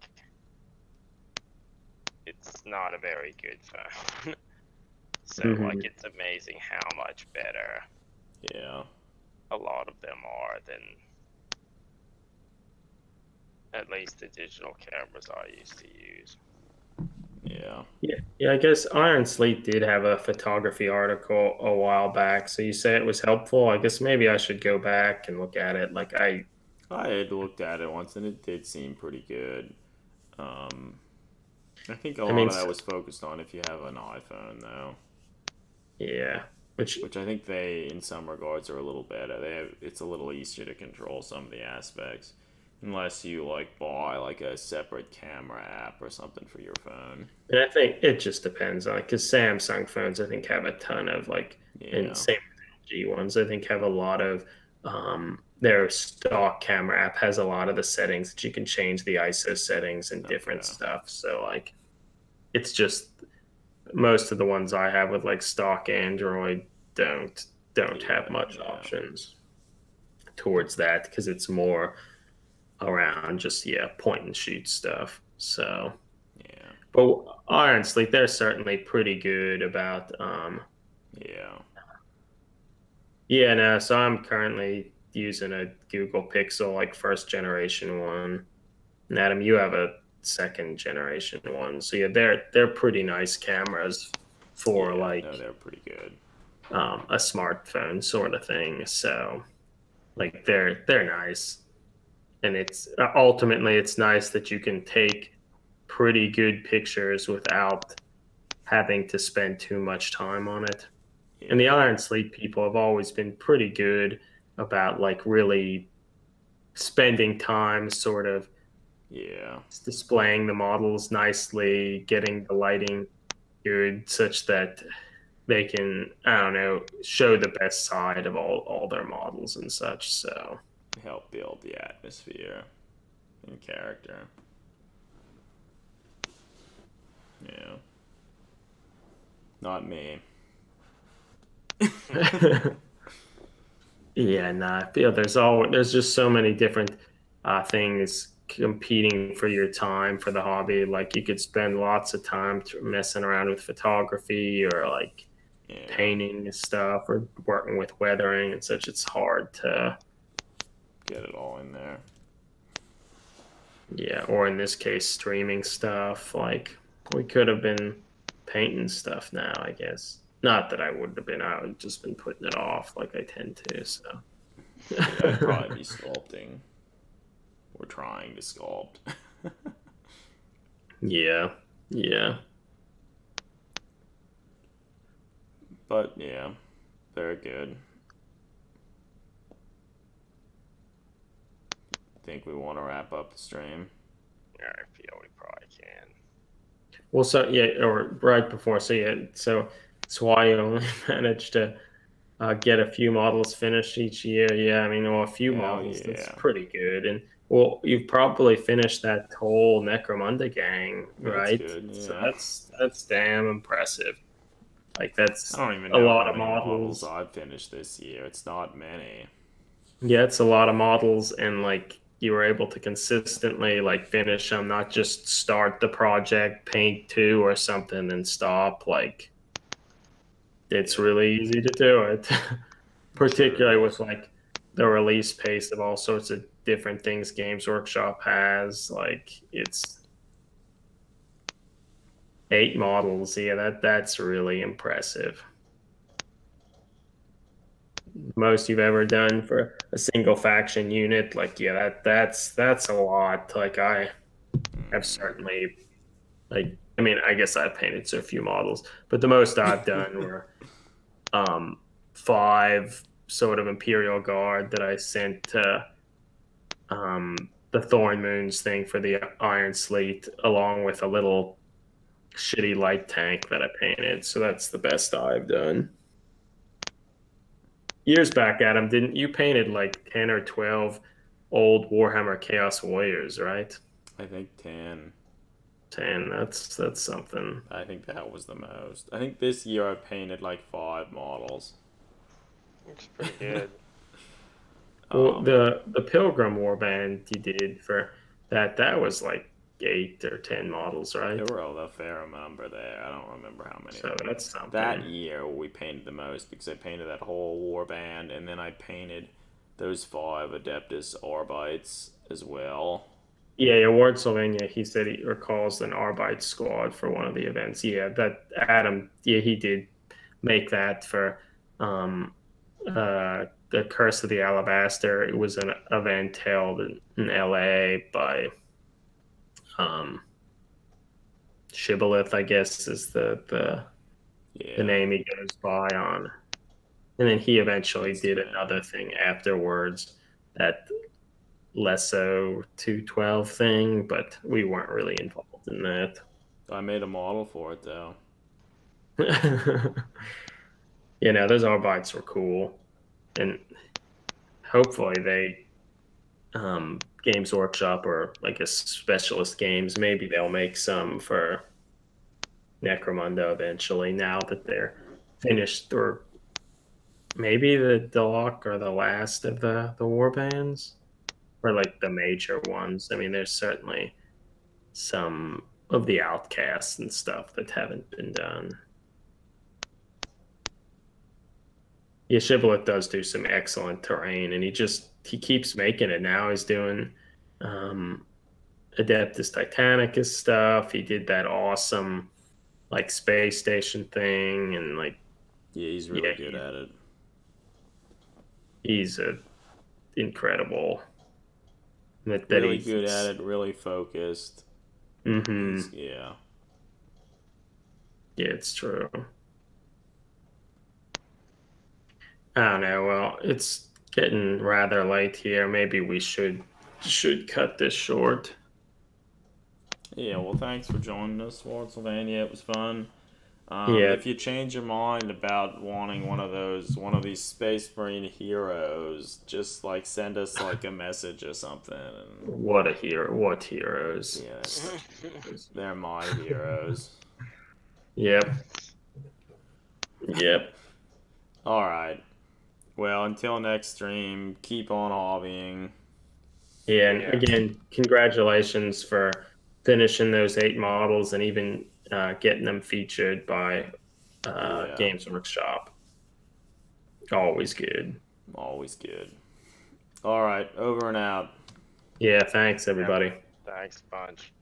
it's not a very good phone. So like Hmm. it's amazing how much better Yeah. a lot of them are than at least the digital cameras I used to use. Yeah. Yeah, yeah. I guess Iron Sleep did have a photography article a while back. So you say it was helpful. I guess maybe I should go back and look at it. Like I had looked at it once and it did seem pretty good. Um, I think a I lot mean, of that was focused on if you have an iPhone though, yeah. Which which I think they in some regards are a little better. It's a little easier to control some of the aspects. Unless you like buy like a separate camera app or something for your phone. And I think it just depends on, because Samsung phones, I think, have a ton of like, and Yeah. same with LG ones, I think have a lot of, their stock camera app has a lot of the settings that you can change the ISO settings and different Okay. stuff. So like, it's just most of the ones I have with like stock Android don't don't have Yeah. much Yeah. options towards that because it's more around just point and shoot stuff. So, Yeah. but honestly, they're certainly pretty good about Yeah. yeah, no, so I'm currently using a Google Pixel like first generation one. And Adam, you have a second generation one. So yeah, they're pretty nice cameras for Yeah. No, like they're pretty good. a smartphone sort of thing. So like they're nice. And it's ultimately it's nice that you can take pretty good pictures without having to spend too much time on it. And the Yeah. Iron Sleep people have always been pretty good about like really spending time sort of Yeah. displaying the models nicely, getting the lighting good such that they can, I don't know, show the best side of all their models and such. So Help build the atmosphere and character. Yeah. Not me. yeah, nah, I feel there's just so many different things competing for your time for the hobby. Like you could spend lots of time messing around with photography or like Yeah. painting and stuff or working with weathering and such. It's hard to, Get it all in there. yeah, or in this case, streaming stuff. Like we could have been painting stuff now, I guess. Not that I would have been. I would just been putting it off like I tend to. So. Yeah, I'd probably be sculpting. Or trying to sculpt. yeah, yeah. But yeah, very good. Think we want to wrap up the stream. Yeah, I feel we probably can. Well, so yeah, or right before. So yeah, so that's why you only managed to get a few models finished each year. Yeah, I mean, well, a few Hell models. That's yeah. pretty good. And well, you've probably finished that whole Necromunda gang, That's right? good, So yeah. that's damn impressive. Like I that's don't even a know lot how of many models models. I've finished this year. It's not many. Yeah, it's a lot of models, and like you were able to consistently like finish them, not just start the project, paint two or something, and stop. Like it's Yeah, really easy to do it, it sure particularly is. with like the release pace of all sorts of different things Games Workshop has. Like it's 8 models. Yeah, that's really impressive. Most you've ever done for a single faction unit. Like yeah, that's a lot. Like I have certainly like I mean I guess I've painted so few models, but the most I've done were 5 sort of Imperial Guard that I sent to the Thorn Moons thing for the Iron Slate, along with a little shitty light tank that I painted. So that's the best I've done. Years back, Adam, didn't you painted like 10 or 12 old Warhammer Chaos Warriors, right? I think 10. 10, that's something. I think that was the most. I think this year I painted like 5 models. Looks pretty good. Well, Um, the Pilgrim Warband you did for that was like 8 or 10 models, right? there were a fair number there. I don't remember how many So there were. that's That something. year we painted the most because I painted that whole warband and then I painted those 5 Adeptus Arbites as well. Yeah, Ward Sylvania, he said he recalls an Arbite squad for one of the events. Yeah, that Adam, yeah, he did make that for the Curse of the Alabaster. It was an event held in LA by um, Shibboleth, I guess is the Yeah, name he goes by on. And then he eventually that's the did name. another thing afterwards that Lesso 212 thing, but we weren't really involved in that. I made a model for it though. Those Hobbits were cool, and hopefully they, Games Workshop or like a Specialist Games, maybe they'll make some for Necromunda eventually. Now that they're finished, or maybe the Dock or the last of the war bands, or like the major ones. I mean, there's certainly some of the outcasts and stuff that haven't been done. Yeah, Shibboleth does do some excellent terrain, and he keeps making it. Now he's doing Adeptus Titanicus stuff. He did that awesome like space station thing, and like Yeah, he's really good at it. He's incredible. Really good at it. Really focused. Mm-hmm. Yeah. Yeah, it's true. I don't know. Well, it's getting rather late here. Maybe we should cut this short. Yeah, well, thanks for joining us, Swartzylvania. It was fun. Yeah. If you change your mind about wanting one of these Space Marine heroes, just like send us like a message or something. What a hero! What heroes? Yeah, they're my heroes. Yep. Yep. All right. Well, until next stream, keep on hobbying. Yeah, and again, congratulations for finishing those 8 models and even getting them featured by Games Workshop. Always good. Always good. All right, over and out. Yeah, thanks everybody. Thanks a bunch.